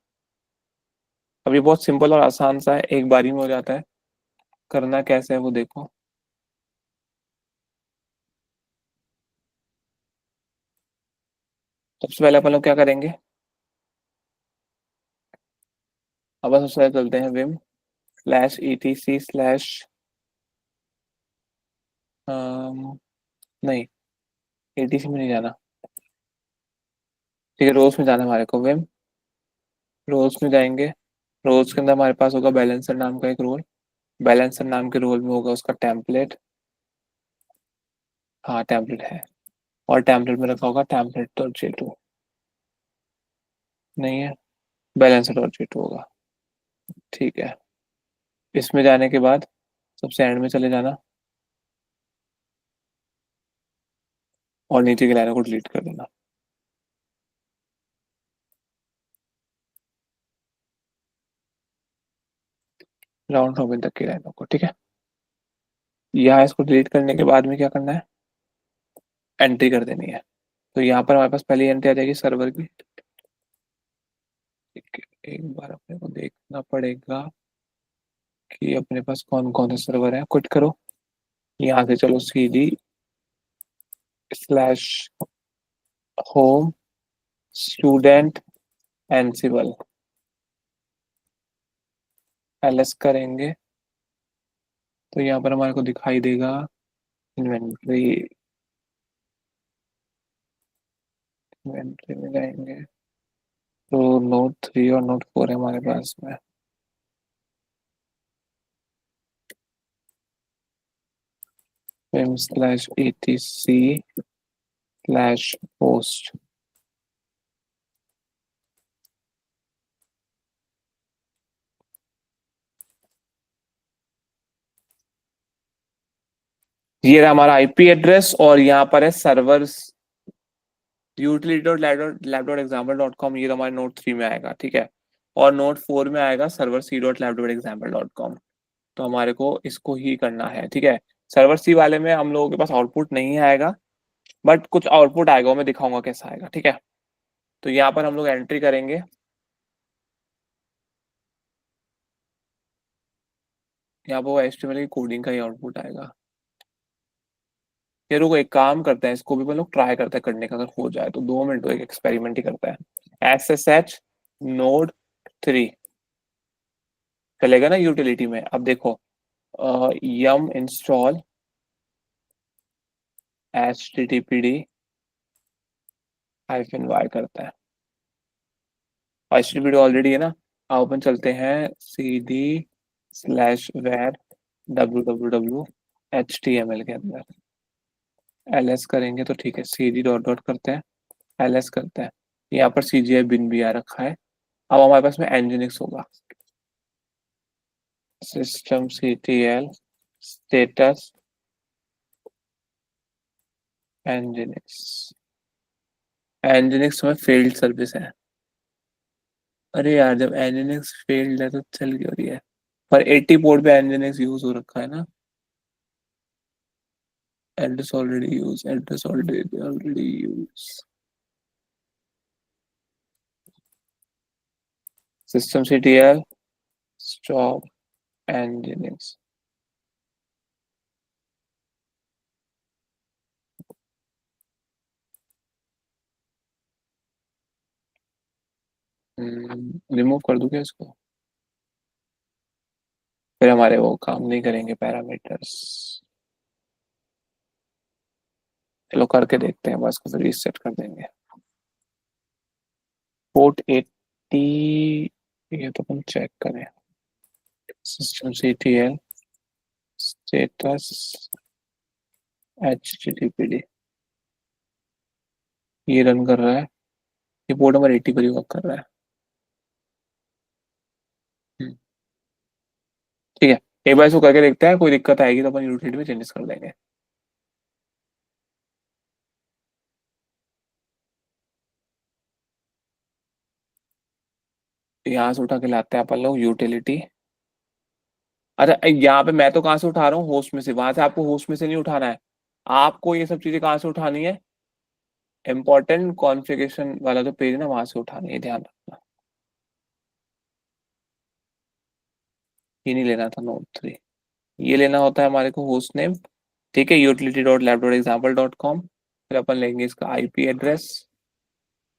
अब ये बहुत सिंपल और आसान सा है, एक बारी में हो जाता है। करना कैसे है वो देखो। सबसे पहले अपन लोग क्या करेंगे, अब सबसे पहले चलते हैं vim slash E T C slash, नहीं एटीसी में नहीं जाना। ठीक है, रोज में जाना है हमारे को। विम रोज में जाएंगे, रोज के अंदर हमारे पास होगा बैलेंसर नाम का एक रोल, बैलेंसर नाम के रोल में होगा उसका टेम्पलेट। हाँ टेम्पलेट है, और टेम्पलेट में रखा होगा टेम्पलेट डॉट J2, नहीं है, बैलेंसर डॉट J2 होगा। ठीक है, इसमें जाने के बाद सबसे एंड में चले जाना और नीचे की लाइनों को डिलीट कर देना। राउंड रॉबिन तक की लाइनों को, ठीक है। यहाँ इसको डिलीट करने के बाद में क्या करना है, एंट्री कर देनी है। तो यहाँ पर हमारे पास पहली एंट्री आ जाएगी सर्वर की। ठीक है, एक बार अपने को देखना पड़ेगा कि अपने पास कौन कौन से सर्वर है। क्विट करो, यहाँ से चलो CD slash home student एनसिबल, ls करेंगे तो यहाँ पर हमारे को दिखाई देगा इन्वेंट्री। इन्वेंट्री में जाएंगे तो Node 3 और Node 4 है हमारे पास में। vim/etc/host, ये रहा हमारा IP एड्रेस, और यहाँ पर है सर्वर्स utility.lab.example.com, ये तो हमारे Node 3 में आएगा, ठीक है। और Node 4 में आएगा सर्वर c.lab.example.com। तो हमारे को इसको ही करना है, ठीक है। सर्वर C वाले में हम लोगों के पास आउटपुट नहीं आएगा, बट कुछ आउटपुट आएगा, मैं दिखाऊंगा कैसा आएगा, ठीक है। तो यहाँ पर हम लोग एंट्री करेंगे, यहाँ पर HTML की कोडिंग का ही आउटपुट आएगा। ये रुको, एक काम करते हैं, इसको भी हम लोग ट्राई करते हैं करने का, अगर हो जाए तो 2 मिनट एक एक्सपेरिमेंट ही करता है। SSH Node 3 चलेगा ना यूटिलिटी में। अब देखो yum install httpd -y करता है, httpd ऑलरेडी है ना। अब अपन चलते हैं cd/var www html के अंदर, ls करेंगे तो ठीक है, cd डॉट डॉट करते हैं, ls करते हैं। यहाँ पर CGI bin भी आ रखा है। अब हमारे पास में nginx होगा, systemctl status nginx। nginx में फेल्ड सर्विस है। अरे यार, जब nginx फेल्ड है तो चल क्यों रही है, पर 80 पोर्ट पे nginx यूज हो रखा है ना। Address already use, address already use, systemctl stop nginx। Remove कर दूं क्या इसको, फिर हमारे वो काम नहीं करेंगे पैरामीटर्स। चलो करके देखते हैं, बस को फिर रीसेट कर देंगे। पोर्ट 80, ये तो अपन चेक करें, systemctl status httpd, ये रन कर रहा है, ये पोर्ट नंबर 80 पर ही वर्क कर रहा है। ठीक है, एक बार इसको करके देखते हैं, कोई दिक्कत आएगी तो अपन यूटिलिटी में चेंजेस कर देंगे। यहाँ से उठा के लाते हैं अपन लोग यूटिलिटी। अच्छा, यहाँ पे मैं तो कहाँ से उठा रहा हूँ, होस्ट में से। वहां से आपको होस्ट में से नहीं उठाना है, आपको ये सब चीजें कहाँ से उठानी है, इंपॉर्टेंट कॉन्फ़िगरेशन वाला जो पेज है ना, वहां से उठानी है, ध्यान रखना। ये नहीं लेना था Node 3, ये लेना होता है हमारे को होस्ट नेम, ठीक है, utility.lab.example.com। फिर अपन लेंगे इसका IP एड्रेस,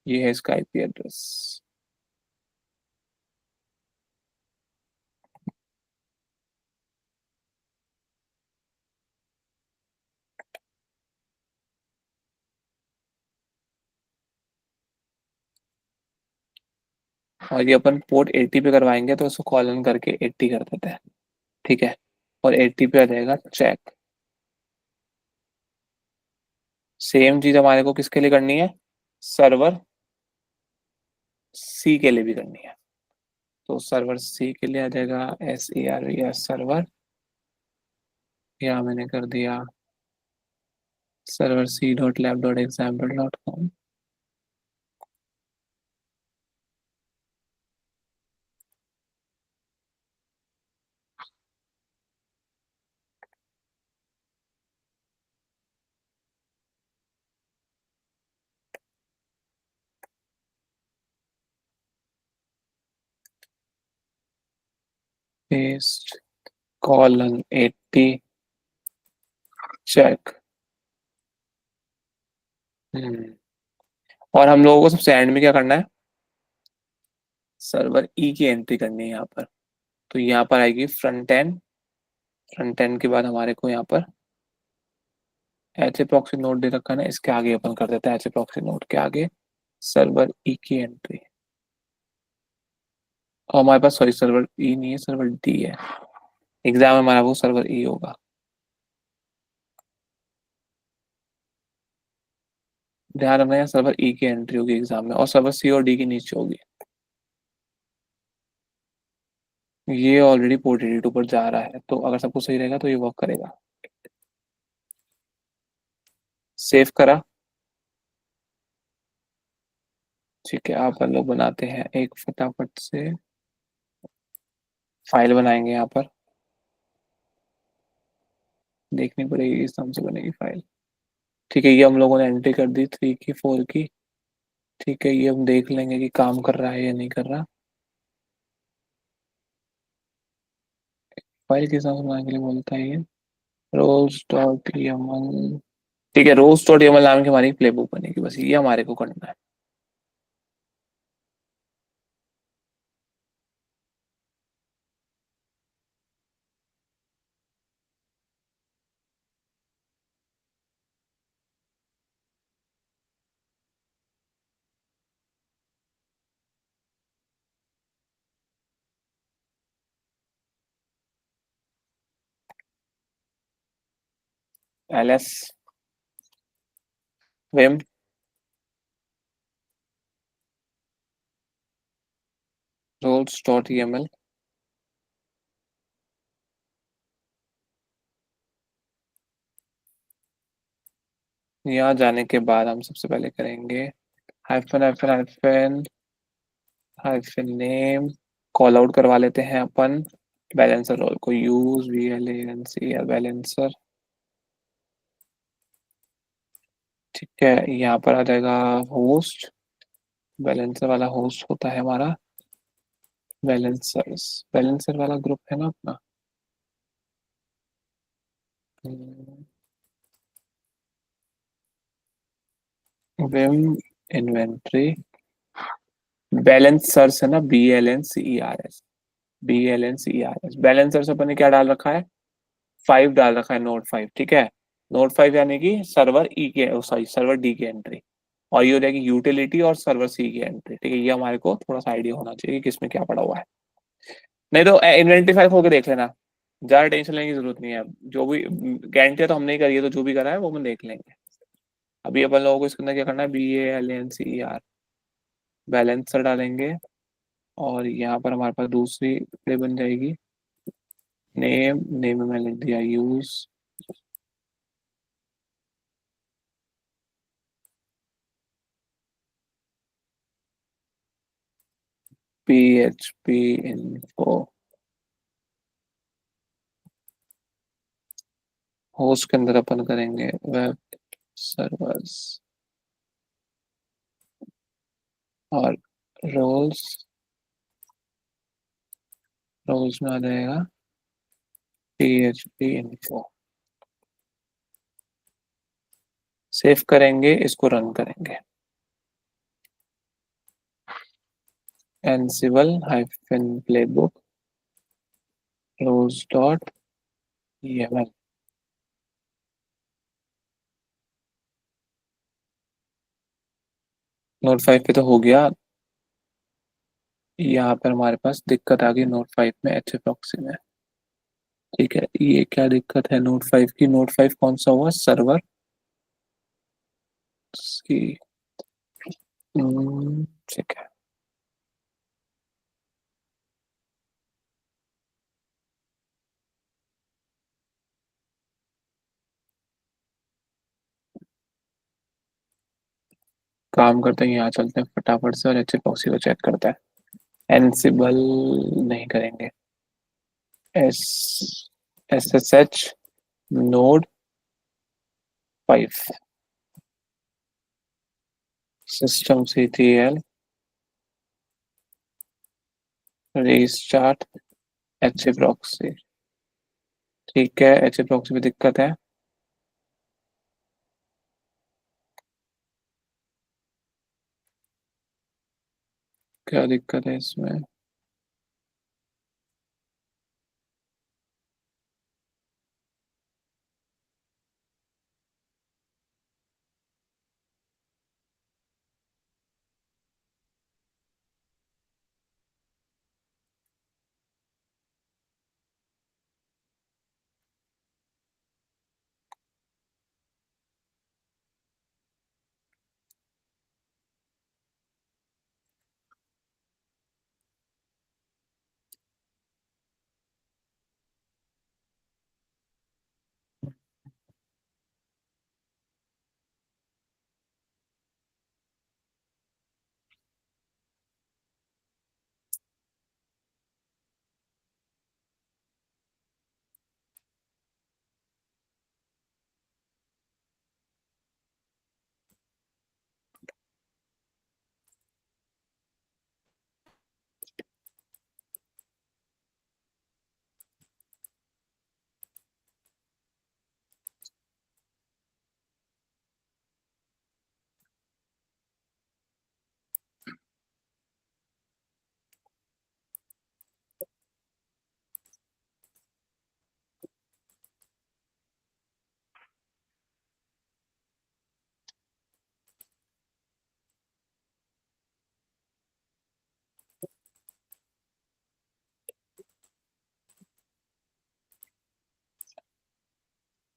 ये है इसका IP एड्रेस। और ये अपन पोर्ट 80 पे करवाएंगे, तो उसको कॉलन करके 80 कर देते हैं, ठीक है। और 80 पे आ जाएगा चेक, सेम चीज हमारे को किसके लिए करनी है, सर्वर सी के लिए भी करनी है। तो सर्वर सी के लिए आ जाएगा SERVR सर्वर, या मैंने कर दिया server c.lab.example.com। Paste colon 80 check. और हम लोगों को सबसे एंड में क्या करना है, सर्वर ई की एंट्री करनी है यहाँ पर। तो यहाँ पर आएगी फ्रंट एंड, फ्रंट एंड के बाद हमारे को यहाँ पर एच प्रॉक्सी नोड दे रखा है ना, इसके आगे ओपन कर देता है एच प्रॉक्सी नोड के आगे सर्वर ई की एंट्री। और हमारे पास सॉरी सर्वर ई नहीं है, सर्वर डी है। एग्जाम में हमारा वो सर्वर ई होगा। ध्यान रखना है सर्वर ई की एंट्री होगी एग्जाम में, और सर्वर सी और डी की नीचे होगी। ये ऑलरेडी पोर्ट 82 पर जा रहा है, तो अगर सब कुछ सही रहेगा तो ये वर्क करेगा। सेव करा, ठीक है। आप लोग बनाते हैं एक फटाफट से फाइल बनाएंगे यहाँ पर, देखनी पड़ेगी इस नाम से बनेगी फाइल। ठीक है, ये हम लोगों ने एंट्री कर दी 3 की 4 की। ठीक है, ये हम देख लेंगे कि काम कर रहा है या नहीं कर रहा। फाइल किस नाम से बनाने के लिए बोलता है ये, roles.yaml। ठीक है, roles.yaml नाम की हमारी प्लेबुक बनेगी, बस ये हमारे को करना है। ls vim roles.yaml। यहाँ जाने के बाद हम सबसे पहले करेंगे hyphen hyphen hyphen hyphen name, call out करवा लेते हैं अपन बैलेंसर रोल को, यूज VLANCR बैलेंसर। ठीक है, यहाँ पर आ जाएगा होस्ट, बैलेंसर वाला होस्ट होता है हमारा बैलेंसर्स, बैलेंसर वाला ग्रुप है ना अपना। विम इन्वेंट्री बैलेंसर्स है ना, BLNCERS बैलेंसर्स अपन ने क्या डाल रखा है, 5 डाल रखा है, नोड 5। ठीक है, नोड 5 यानी कि सर्वर ई के सॉरी सर्वर डी की एंट्री, और ये हो जाएगी यूटिलिटी और सर्वर सी की एंट्री। ठीक है, ये हमारे को थोड़ा सा आइडिया होना चाहिए कि किसमें क्या पड़ा हुआ है, नहीं तो इन्वेंट्री 5 होकर देख लेना, ज्यादा टेंशन लेने की जरूरत नहीं है। जो भी गारंटी तो हमने ही करी है, तो जो भी करा है वो हम देख लेंगे। अभी अपन लोगों को इसके अंदर क्या करना है, BALNCER बैलेंसर डालेंगे, और यहाँ पर हमारे पास दूसरी प्ले बन जाएगी नेम, नेम में मैंने लिख दिया यूज PHP info। होस्ट के अंदर अपन करेंगे वेब सर्वर्स, और रोल्स, रोल्स में आ जाएगा PHP info। सेव करेंगे, इसको रन करेंगे, ansible hyphen playbook roles.yaml। Note 5 पे तो हो गया, यहाँ पर हमारे पास दिक्कत आ गई नोट 5 में एच प्रॉक्सी में। ठीक है, ये क्या दिक्कत है नोट 5 की, नोट 5 कौन सा हुआ, सर्वर की ठीक है। काम करते हैं, यहाँ चलते हैं फटाफट से और एच एपॉक्सी को चेक करते हैं। एनसिबल नहीं करेंगे। S S S H node 5 system CTL restart H proxy. ठीक है, एच प्रॉक्सी में दिक्कत है। क्या दिक्कत है इसमें?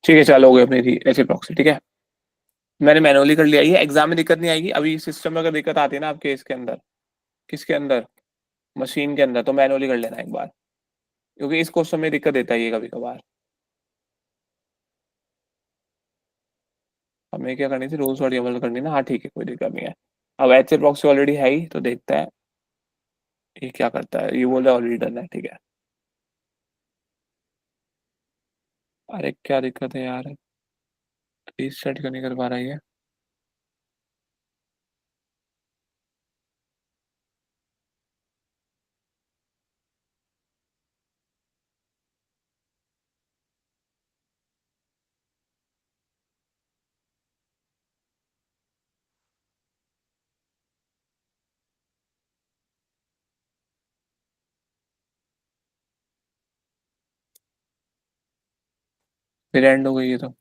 ठीक है, चालू हो गई अपनी एच प्रॉक्सी। ठीक है, मैंने मैनुअली कर लिया। ये एग्जाम में दिक्कत नहीं आएगी। अभी सिस्टम में अगर दिक्कत आती है ना आपके इसके अंदर, किसके अंदर, मशीन के अंदर, तो मैनुअली कर लेना एक बार, क्योंकि इस क्वेश्चन में दिक्कत देता है ये कभी कभार। हमें क्या करनी थी, रूल्स वाली अमल करनी ना। हाँ ठीक है, कोई दिक्कत नहीं है। अब एच प्रॉक्सी ऑलरेडी है ही, तो देखते हैं ये क्या करता है। ये बोल रहा है ऑलरेडी डन है। ठीक है, अरे क्या दिक्कत है यार, रीसेट क्यों नहीं कर पा रहा है ये? फिर एंड हो गई ये तो।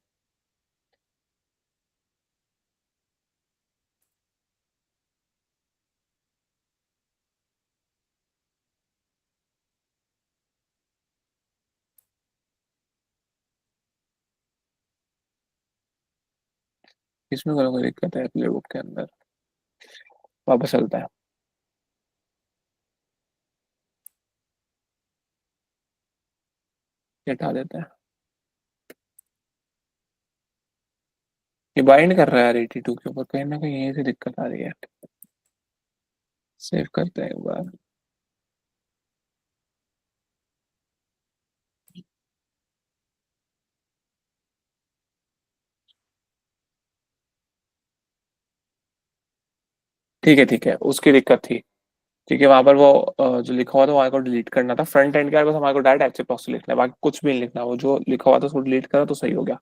इसमें कोई दिक्कत है प्ले बुक के अंदर? वापस चलता है, ये हटा देते हैं। ये बाइंड कर रहा है 82 के ऊपर, कहीं ना कहीं यहीं से दिक्कत आ रही है। सेव करते हैं एक बार। ठीक है, उसकी दिक्कत थी। ठीक है, वहां पर वो जो लिखा हुआ था वहां को डिलीट करना था। फ्रंट एंड के बस हमारे को डायरेक्ट एच बॉक्स लिखना है, बाकी कुछ भी नहीं लिखना। वो जो लिखा हुआ था उसको डिलीट करा तो सही हो गया।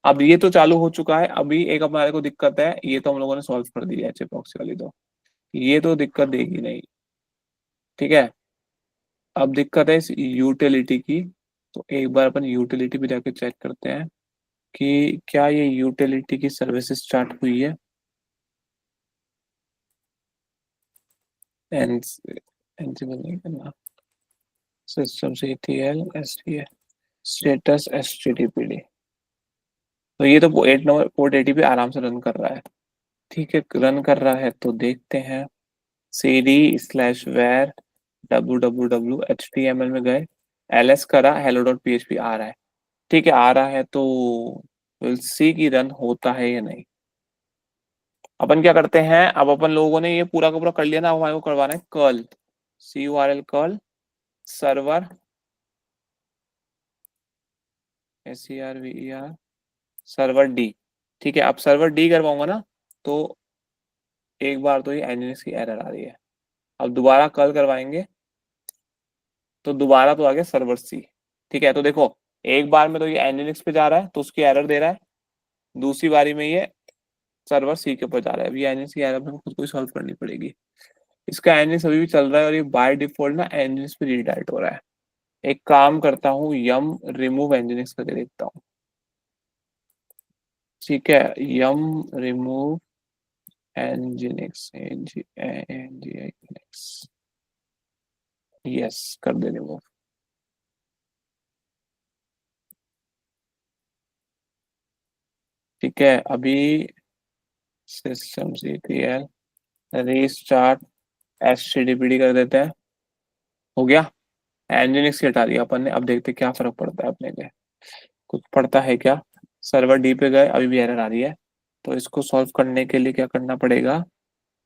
अब ये तो चालू हो चुका है। अभी एक हमारे को दिक्कत है, ये तो हम लोगों ने सॉल्व कर दी है एच बॉक्स वाली तो। ये तो दिक्कत देगी नहीं। ठीक है, अब दिक्कत है इस यूटिलिटी की। तो एक बार अपन यूटिलिटी भी जाके चेक करते हैं कि क्या ये यूटिलिटी की सर्विस स्टार्ट हुई है। एनसिबल नहीं करना, system CTL STL status HTTPD। तो ये तो 8 नंबर पोर्ट 80 पे आराम से रन कर रहा है। ठीक है, रन कर रहा है तो देखते हैं। cd/var www HTML में गए, ls करा, hello.php आ रहा है। ठीक है, आ रहा है तो विल सी की रन होता है या नहीं। अपन क्या करते हैं, अब अपन लोगों ने ये पूरा का पूरा कर लिया ना, अब हमारे को करवाना है curl, curl curl server server server D. ठीक है, अब सर्वर डी करवाऊंगा ना तो एक बार तो ये एनजीएस की एरर आ रही है। अब दोबारा कर्ल करवाएंगे तो दोबारा तो आ गया सर्वर सी। ठीक है, तो देखो एक बार में तो ये एनजीएस पे जा रहा है तो उसकी एरर दे रहा है, दूसरी बारी में ये सर्वर सी के ऊपर जा रहा है। अभी एनजीएस की एरर को खुद को सॉल्व करनी पड़ेगी। इसका एनजीएस अभी भी चल रहा है और ये बाय डिफॉल्ट ना एनजीएस पे रीडायरेक्ट हो रहा है। एक काम करता हूँ, यम रिमूव एनजीएस करके देखता हूँ। ठीक है, यम रिमूव एनजीएस यस कर दे रिमूव। ठीक है, अभी सिस्टम सीटीएल रीस्टार्ट एचटीटीपीडी कर देते हैं। हो गया, एनजीएस हटा दिया अपन ने। अब देखते क्या फर्क पड़ता है अपने लिए, कुछ पड़ता है क्या। सर्वर डी पे गए, अभी भी एरर आ रही है, तो इसको सॉल्व करने के लिए क्या करना पड़ेगा,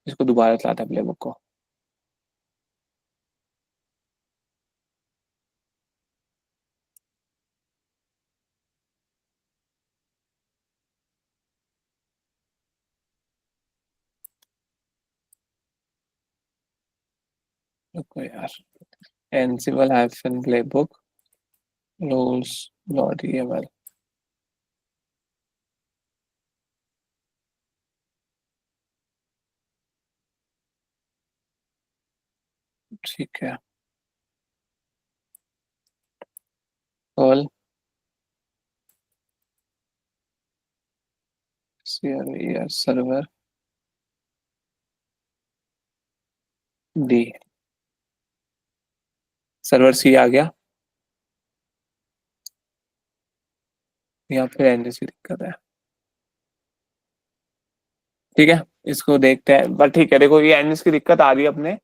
इसको दोबारा चलाते हैं प्लेबुक को। रुको यार, एनसिबल hyphen playbook rules dot EML. ठीक है, कॉल सर्वर डी, सर्वर सी आ गया, या फिर एनजीएस की दिक्कत है। ठीक है, इसको देखते हैं। बट ठीक है, देखो ये एनजीएस की दिक्कत आ रही है अपने,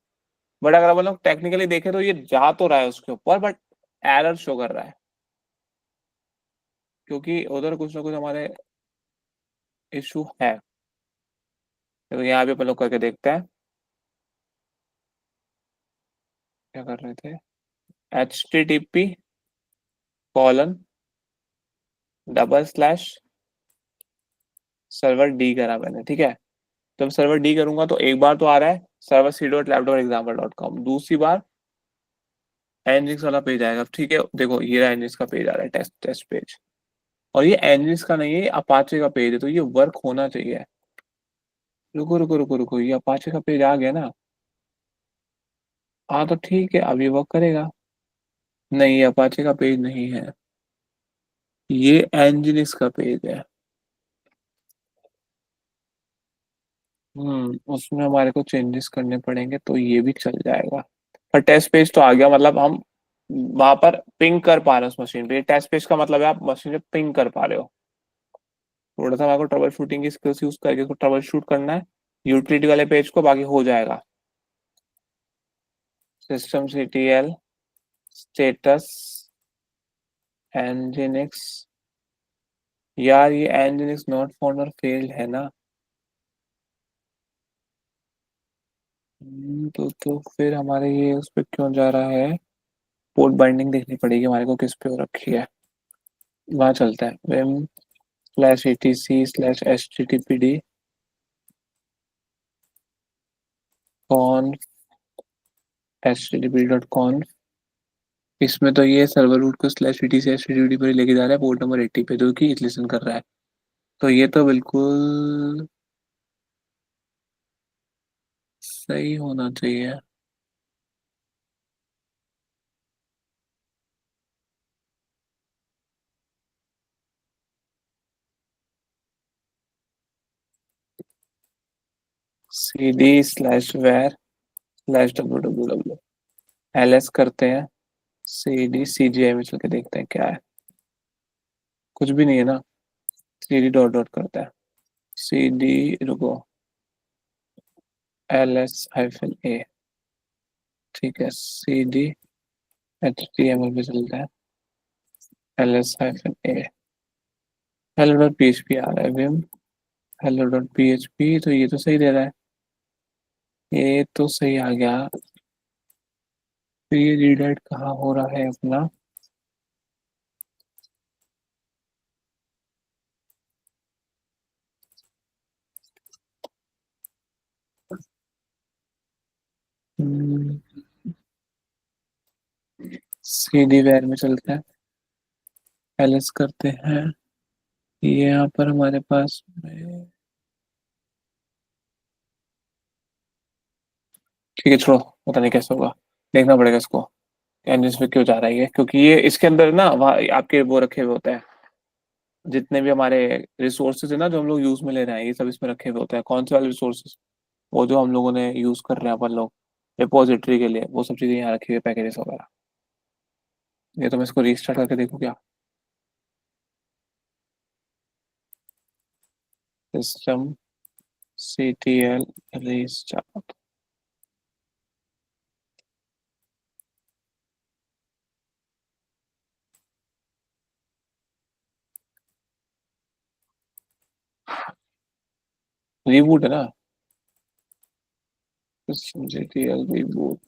बट अगर अपन लोग टेक्निकली देखें तो ये जा तो रहा है उसके ऊपर, बट एरर शो कर रहा है, क्योंकि उधर कुछ ना कुछ हमारे इशू है। तो यहाँ भी अपन लोग करके देखते हैं क्या कर रहे थे। http:// सर्वर डी करा मैंने। ठीक है, जब सर्वर डी करूंगा तो एक बार तो आ रहा है सर्वर c.lab.example.com, दूसरी बार एनजिक्स वाला पेज आएगा। ठीक है, देखो ये रहा एनजिक्स का पेज आ रहा है, टेस्ट टेस्ट पेज। और ये एनजिक्स का नहीं है, ये अपाचे का पेज है, तो ये वर्क होना चाहिए। रुको रुको रुको रुको, ये अपाचे का पेज आ गया ना। हाँ तो ठीक है, अब ये वर्क करेगा। नहीं, ये अपाचे का पेज नहीं है, ये एनजिनिक्स का पेज है। उसमें हमारे को चेंजेस करने पड़ेंगे तो ये भी चल जाएगा। पर टेस्ट पेज तो आ गया, मतलब हम वहां पर पिंग कर पा रहे हैं उस मशीन पे। टेस्ट पेज का मतलब है आप मशीन पे पिंग कर पा रहे हो। थोड़ा सा हमारे को ट्रबल शूटिंग की स्किल्स यूज करके इसको ट्रबल शूट करना है यूटिलिटी वाले पेज को, बाकी हो जाएगा। सिस्टम सीटीएल स्टेटस एनजिनिक्स, यार ये एनजिनिक्स नॉट फाउंड और फेल्ड है ना। तो फिर हमारे ये उस पर क्यों जा रहा है। पोर्ट बाइंडिंग देखनी पड़ेगी हमारे को किस पे हो रखी है। वहां चलता है vim/etc/httpd conf http.conf। इसमें तो ये सर्वर रूट को /etc से httpd पर ही लेके जा रहा है, पोर्ट नंबर 80 पे, जो कि लिसन कर रहा है। तो ये तो बिल्कुल सही होना चाहिए। cd/var/www ls करते हैं, cd cgi में चल के देखते हैं क्या है। कुछ भी नहीं है ना, cd डॉट डॉट करता है। cd रुको, ls-a, ठीक है, cd html पे चलता है, ls-a, hello.php आ रहा है, vim hello.php, तो ये तो सही दे रहा है, ये तो सही आ गया। फिर ये रीडाइट कहाँ हो रहा है अपना, cd where में चलता है, ls करते हैं, ये यहाँ पर हमारे पास में, ठीक है छोड़ो, पता नहीं कैसे होगा, देखना पड़ेगा इसको एनएस पे क्यों जा रहा है ये, क्योंकि ये इसके अंदर ना वहाँ आपके वो रखे हुए होते हैं, जितने भी हमारे रिसोर्सेज है ना जो हम लोग यूज में ले रहे हैं, ये सब इसमें रखे हुए होते हैं। कौन से वाले रिसोर्सेज, वो जो हम लोगों ने यूज कर रहे हैं अपन लोग रिपोजिटरी के लिए, वो सब चीजें यहाँ रखी हुई, पैकेजेस वगैरह। ये तो मैं इसको रीस्टार्ट करके देखूँ क्या, सिस्टम ctl रीस्टार्ट, रीबूट है ना, सिस्टम ctl रीबूट,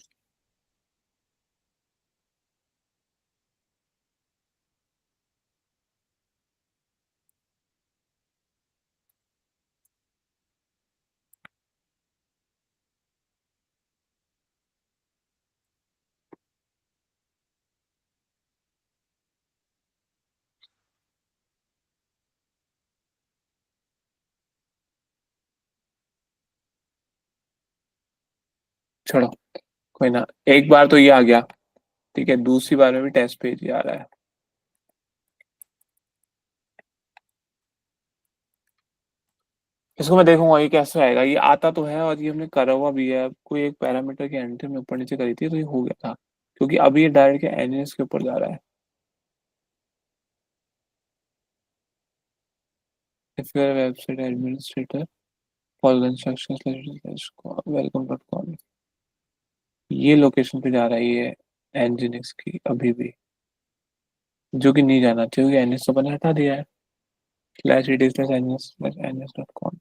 छोड़ो कोई ना, एक बार तो ये आ गया, ठीक है, दूसरी बार में भी टेस्ट पेज ही आ रहा है। इसको मैं देखूंगा ये कैसे आएगा, ये आता तो है और ये हमने करा हुआ भी है, कोई एक पैरामीटर की एंट्री में ऊपर नीचे करी थी तो ये हो गया था, क्योंकि अभी ये डायरेक्ट के एनएस के ऊपर जा रहा है। If you are a website administrator, follow the instructions welcome.com, ये लोकेशन पे जा रहा है ये nginx की अभी भी, जो कि नहीं जाना चाहिए क्योंकि एनएस तो मैंने हटा दिया है, /et/ns/ns.com।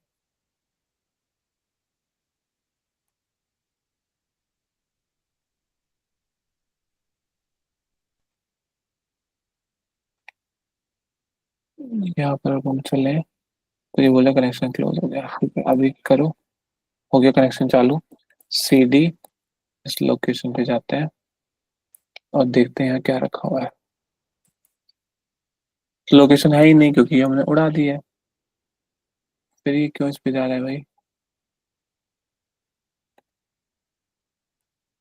यहाँ पर अब हम चले, तो ये बोला कनेक्शन क्लोज हो गया, ठीक है, अभी करो, हो गया कनेक्शन चालू, cd इस लोकेशन पे जाते हैं और देखते हैं क्या रखा हुआ है। लोकेशन है ही नहीं क्योंकि हमने उड़ा दी है, फिर ये क्यों इस पे जा रहा है भाई,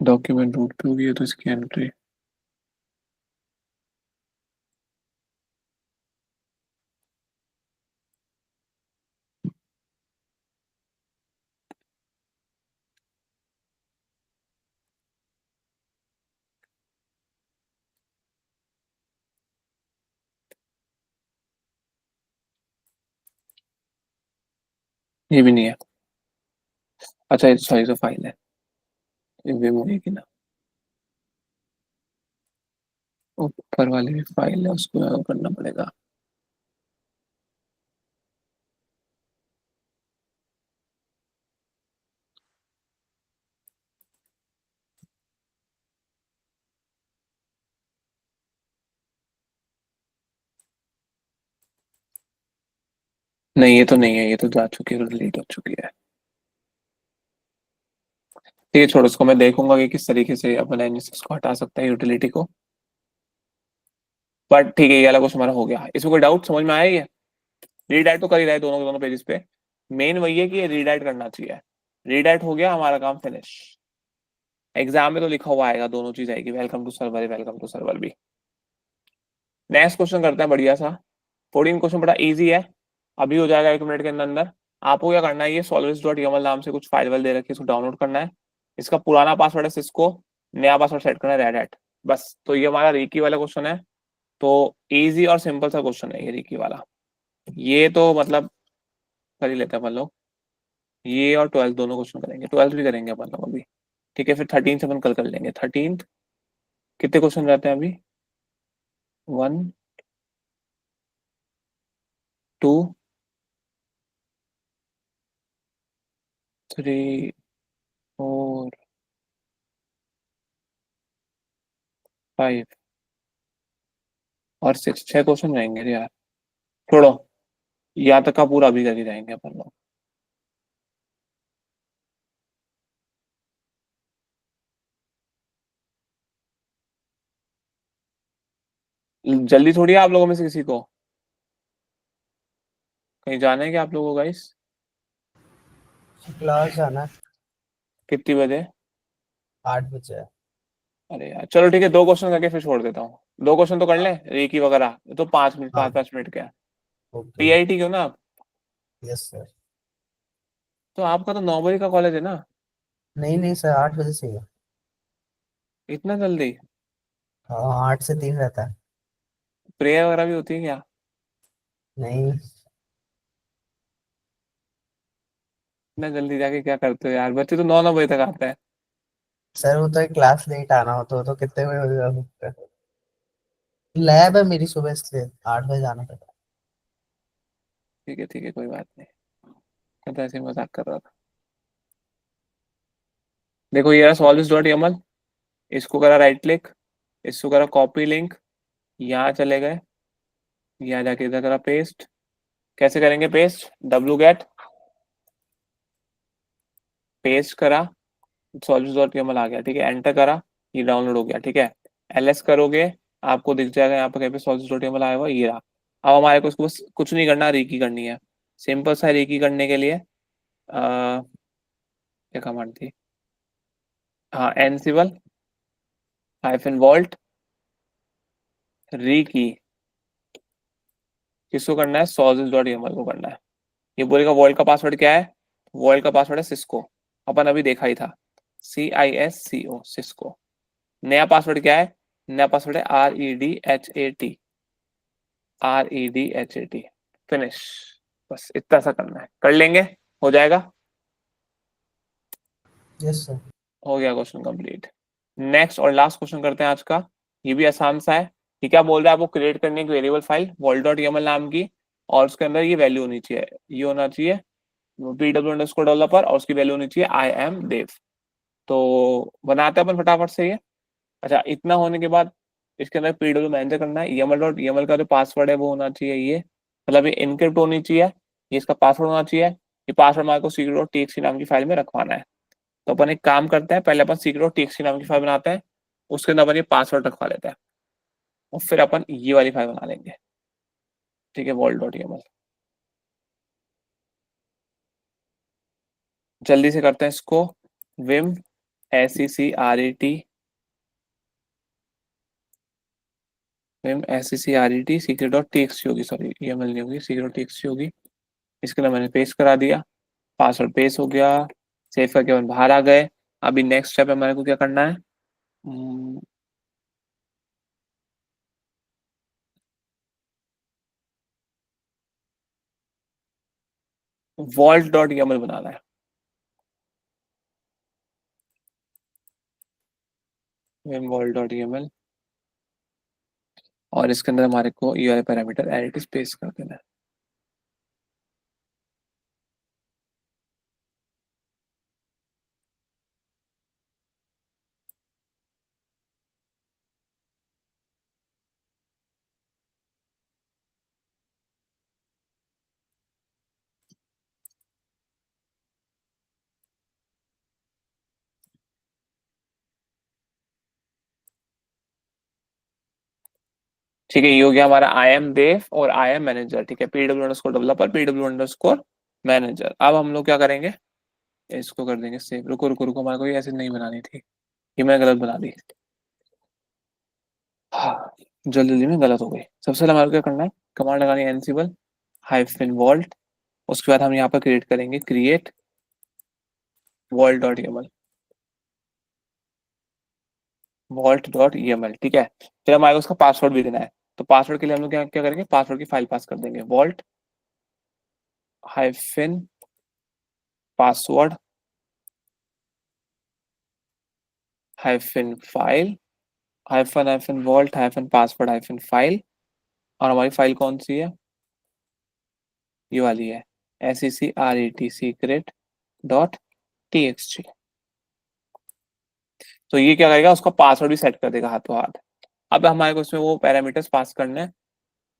डॉक्यूमेंट रूट पे होगी तो इसकी एंट्री, ये भी नहीं है। अच्छा ये सॉरी तो फाइल है, ये विम होगी ना, ऊपर वाली भी फाइल है, उसको करना पड़ेगा। नहीं ये तो नहीं है, ये तो जा चुकी है, डिलीट हो चुकी है। ठीक है छोड़, उसको मैं देखूंगा कि किस तरीके से अपन एनएसएस को हटा सकते हैं यूटिलिटी को, बट ठीक है ये वाला कुछ हमारा हो गया। इसमें कोई डाउट समझ में आया ये, रीडाइट तो कर ही रहा है दोनों के दोनों पेजेस पे, मेन वही है कि ये रीडाइट करना चाहिए, रीडाइट हो गया हमारा काम फिनिश। एग्जाम में तो लिखा हुआ आएगा, दोनों चीज आएगी, welcome to server, welcome to server भी। नेक्स्ट क्वेश्चन करते हैं बढ़िया सा, 14 क्वेश्चन बड़ा इजी है, अभी हो जाएगा 1 मिनट के अंदर अंदर। आपको क्या करना है, ये solvers.yaml नाम से कुछ फाइल वाइल दे रखी है, इसको डाउनलोड करना है, इसका पुराना पासवर्ड है सिस्को, नया पासवर्ड सेट करना है रेड हैट, बस। तो ये हमारा रीकी वाला क्वेश्चन है, तो इजी और सिंपल सा क्वेश्चन है ये रीकी वाला, ये तो मतलब कर ही लेते हैं अपन लोग। ये और 12 दोनों क्वेश्चन करेंगे, 12 भी करेंगे अपन लोग अभी। ठीक है, फिर 13 से अपन कल कर लेंगे। 13 कितने क्वेश्चन रहते हैं अभी? 1 2 3 4 5 और 6, 6 क्वेश्चन रहेंगे रे यार। छोड़ो, यहाँ तक का पूरा अभी कर ही जाएंगे अपन लोग। जल्दी थोड़ी है आप लोगों में से किसी को, कहीं जाना है क्या आप लोगों को गाइस? क्लास जाना है, कितनी बजे? 8 बजे है। अरे यार चलो ठीक है, 2 क्वेश्चन करके फिर छोड़ देता हूँ। 2 क्वेश्चन तो कर ले रेकी वगैरह, ये तो 5 मिनट, हाँ 5 5 मिनट का है। ओके। पीआईटी क्यों ना आप? Yes sir. तो आपका तो 9 बजे का कॉलेज है ना? नहीं नहीं सर, 8 बजे से ही है। इतना जल्दी? हाँ 8 से 3 रहता है। प्रेयर वगैरह भी होती है क्या? नहीं इतना जल्दी जाके क्या करते हो यार, बच्चे तो 9 9 बजे तक आते हैं। सर, वो तो एक क्लास लेट आना हो तो कितने बजे हो सकता है। लैब है मेरी सुबह, इसलिए 8 बजे जाना पड़ता ठीक है कोई बात नहीं, मैं तो ऐसे ही मजाक कर रहा था। देखो ये रहा solvers.yaml, इसको करा राइट क्लिक, इसको करा कॉपी लिंक, यहाँ चले गए, यहाँ जाके इधर करा पेस्ट। कैसे करेंगे पेस्ट? wget पेस्ट करा, solvers.yaml आ गया, ठीक है, एंटर करा, ये डाउनलोड हो गया, ठीक है। ls करोगे, आपको दिख जाएगा यहाँ पर कहीं पे solvers.yaml आया हुआ, ये रहा। अब हमारे को इसको बस कुछ नहीं करना, रीकी करनी है। सिंपल सा रीकी करने के लिए क्या कमांड थी, हाँ एनसिबल हाइफन वॉल्ट रीकी। किसको करना है? sources.yaml को करना है। ये बोलेगा वॉल्ट का पासवर्ड क्या है? वॉल्ट का पासवर्ड है सिस्को, अपन अभी देखा ही था, CISCO सिस्को। नया पासवर्ड क्या है? नया पासवर्ड है REDHAT फिनिश। बस इतना सा करना है, कर लेंगे, हो जाएगा। है। Yes sir. हो गया क्वेश्चन कंप्लीट। नेक्स्ट और लास्ट क्वेश्चन करते हैं आज का, ये भी आसान सा है। ये क्या बोल रहा है? आपको क्रिएट करनी है एक वेरिएबल फाइल wall.yaml नाम की, और उसके अंदर ये वैल्यू होनी चाहिए, ये होना चाहिए pw_developer, और उसकी वैल्यू होनी चाहिए आई एम देव। तो बनाते हैं अपन फटाफट से ये। अच्छा, इतना होने के बाद इसके अंदर pw मैनेजर करना है, YAML का जो पासवर्ड है वो होना चाहिए ये, मतलब ये इनक्रिप्ट होनी चाहिए, ये इसका पासवर्ड होना चाहिए। ये पासवर्ड हमारे को secret.txt नाम की फाइल में रखवाना है। तो अपन एक काम करते हैं, पहले अपन secret.txt नाम की फाइल बनाते हैं, उसके अंदर अपन ये पासवर्ड रखवा लेते हैं, और फिर अपन ये वाली फाइल बना लेंगे, ठीक है, wall.yaml। जल्दी से करते हैं इसको, Vim SECRET Vim SECRET secret.txt होगी, सॉरी YAML नहीं होगी, secret.txt होगी। इसके लिए मैंने पेस्ट करा दिया, पासवर्ड पेस्ट हो गया, सेव करके अपन बाहर आ गए। अभी नेक्स्ट स्टेप हमारे को क्या करना है? vault.yaml बनाना है, vim vault.yaml, और इसके अंदर हमारे को ये वाले पैरामीटर एडिट स्पेस कर देना है। ठीक है, ये हो गया हमारा आई एम देव और आई एम मैनेजर, ठीक है, pw_developer pw_मैनेजर। अब हम लोग क्या करेंगे, इसको कर देंगे सेव। रुको रुको रुको, हमारे को ये ऐसे नहीं बनानी थी, ये मैं गलत बना दी, हाँ जल्दी जल्दी में गलत हो गई। सबसे पहले हमारे को क्या करना है, कमांड लगानी है एनसिबल हाइफन वॉल्ट, उसके बाद हम यहाँ पर क्रिएट करेंगे क्रिएट vault.yaml vault.yaml, ठीक है। फिर हमारे को उसका पासवर्ड भी देना है, तो पासवर्ड के लिए हम लोग क्या क्या करेंगे, पासवर्ड की फाइल पास कर देंगे vault hyphen password hyphen file hyphen hyphen vault hyphen password hyphen file, और हमारी फाइल कौन सी है, ये वाली है secret secret डॉट txt। तो ये क्या करेगा, उसका पासवर्ड भी सेट कर देगा हाथों हाथ। अब हमारे को इसमें वो पैरामीटर्स पास करने हैं।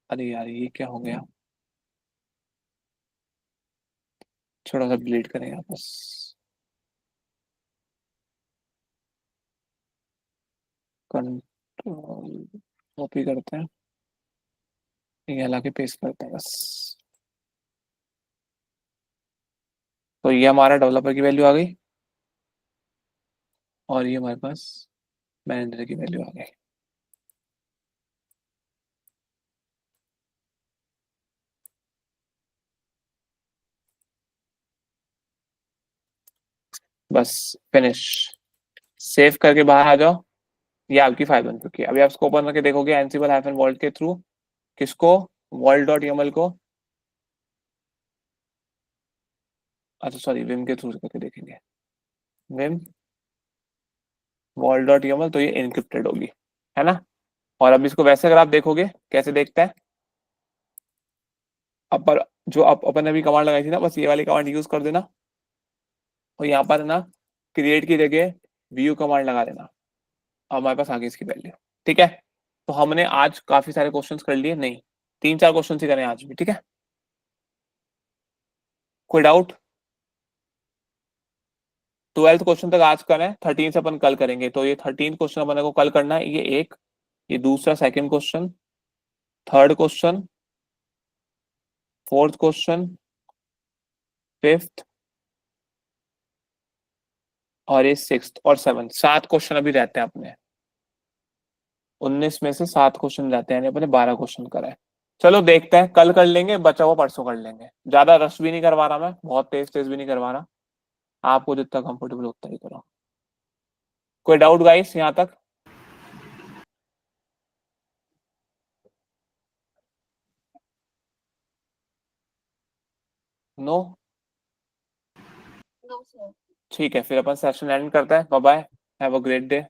अरे यार ये क्या हो गया, थोड़ा सा डिलीट करेंगे बस। कंट्रोल कॉपी करते हैं, ये हालांकि पेस्ट करते हैं बस। तो ये हमारा डेवलपर की वैल्यू आ गई और ये हमारे पास मैनेजर की वैल्यू आ गई। बस फिनिश, सेव करके बाहर आ जाओ। ये आपकी फाइल बन चुकी है। अभी आप इसको ओपन करके देखोगे एनसिबल हाइफन वॉल्ट के थ्रू, किसको, वॉल्ट डॉट यमल को, अच्छा सॉरी विम के थ्रू करके देखेंगे, विम वॉल्ट डॉट यमल, तो ये इनक्रिप्टेड होगी, है ना। और अब इसको वैसे अगर आप देखोगे कैसे देखता है, अपर जो अपन ने अभी कमांड लगाई थी ना, बस ये वाली कमांड यूज कर देना और यहाँ पर ना क्रिएट की जगह व्यू कमांड लगा देना। अब हमारे पास आगे इसकी वैल्यू, ठीक है। तो हमने आज काफी सारे क्वेश्चंस कर लिए, नहीं 3-4 क्वेश्चन ही करें आज भी, ठीक है। कोई डाउट? 12th क्वेश्चन तक आज करें, 13 से अपन कल करेंगे। तो ये 13 क्वेश्चन अपन को कल करना है, ये एक, ये दूसरा second question, third question, fourth question, fifth और ये सिक्स्थ और सेवंथ। 7 क्वेश्चन अभी रहते हैं अपने, 19 में से 7 क्वेश्चन रहते हैं, यानी अपने 12 क्वेश्चन करा है। चलो देखते हैं, कल कर लेंगे, बचा हुआ परसों कर लेंगे। ज्यादा रश भी नहीं करवा रहा मैं, बहुत तेज तेज भी नहीं करवा रहा, आपको जितना कंफर्टेबल उतना ही करो। कोई डाउट गाइस यहाँ तक? नो? No sir. ठीक है, फिर अपन सेशन एंड करते हैं। Bye bye, have a great day.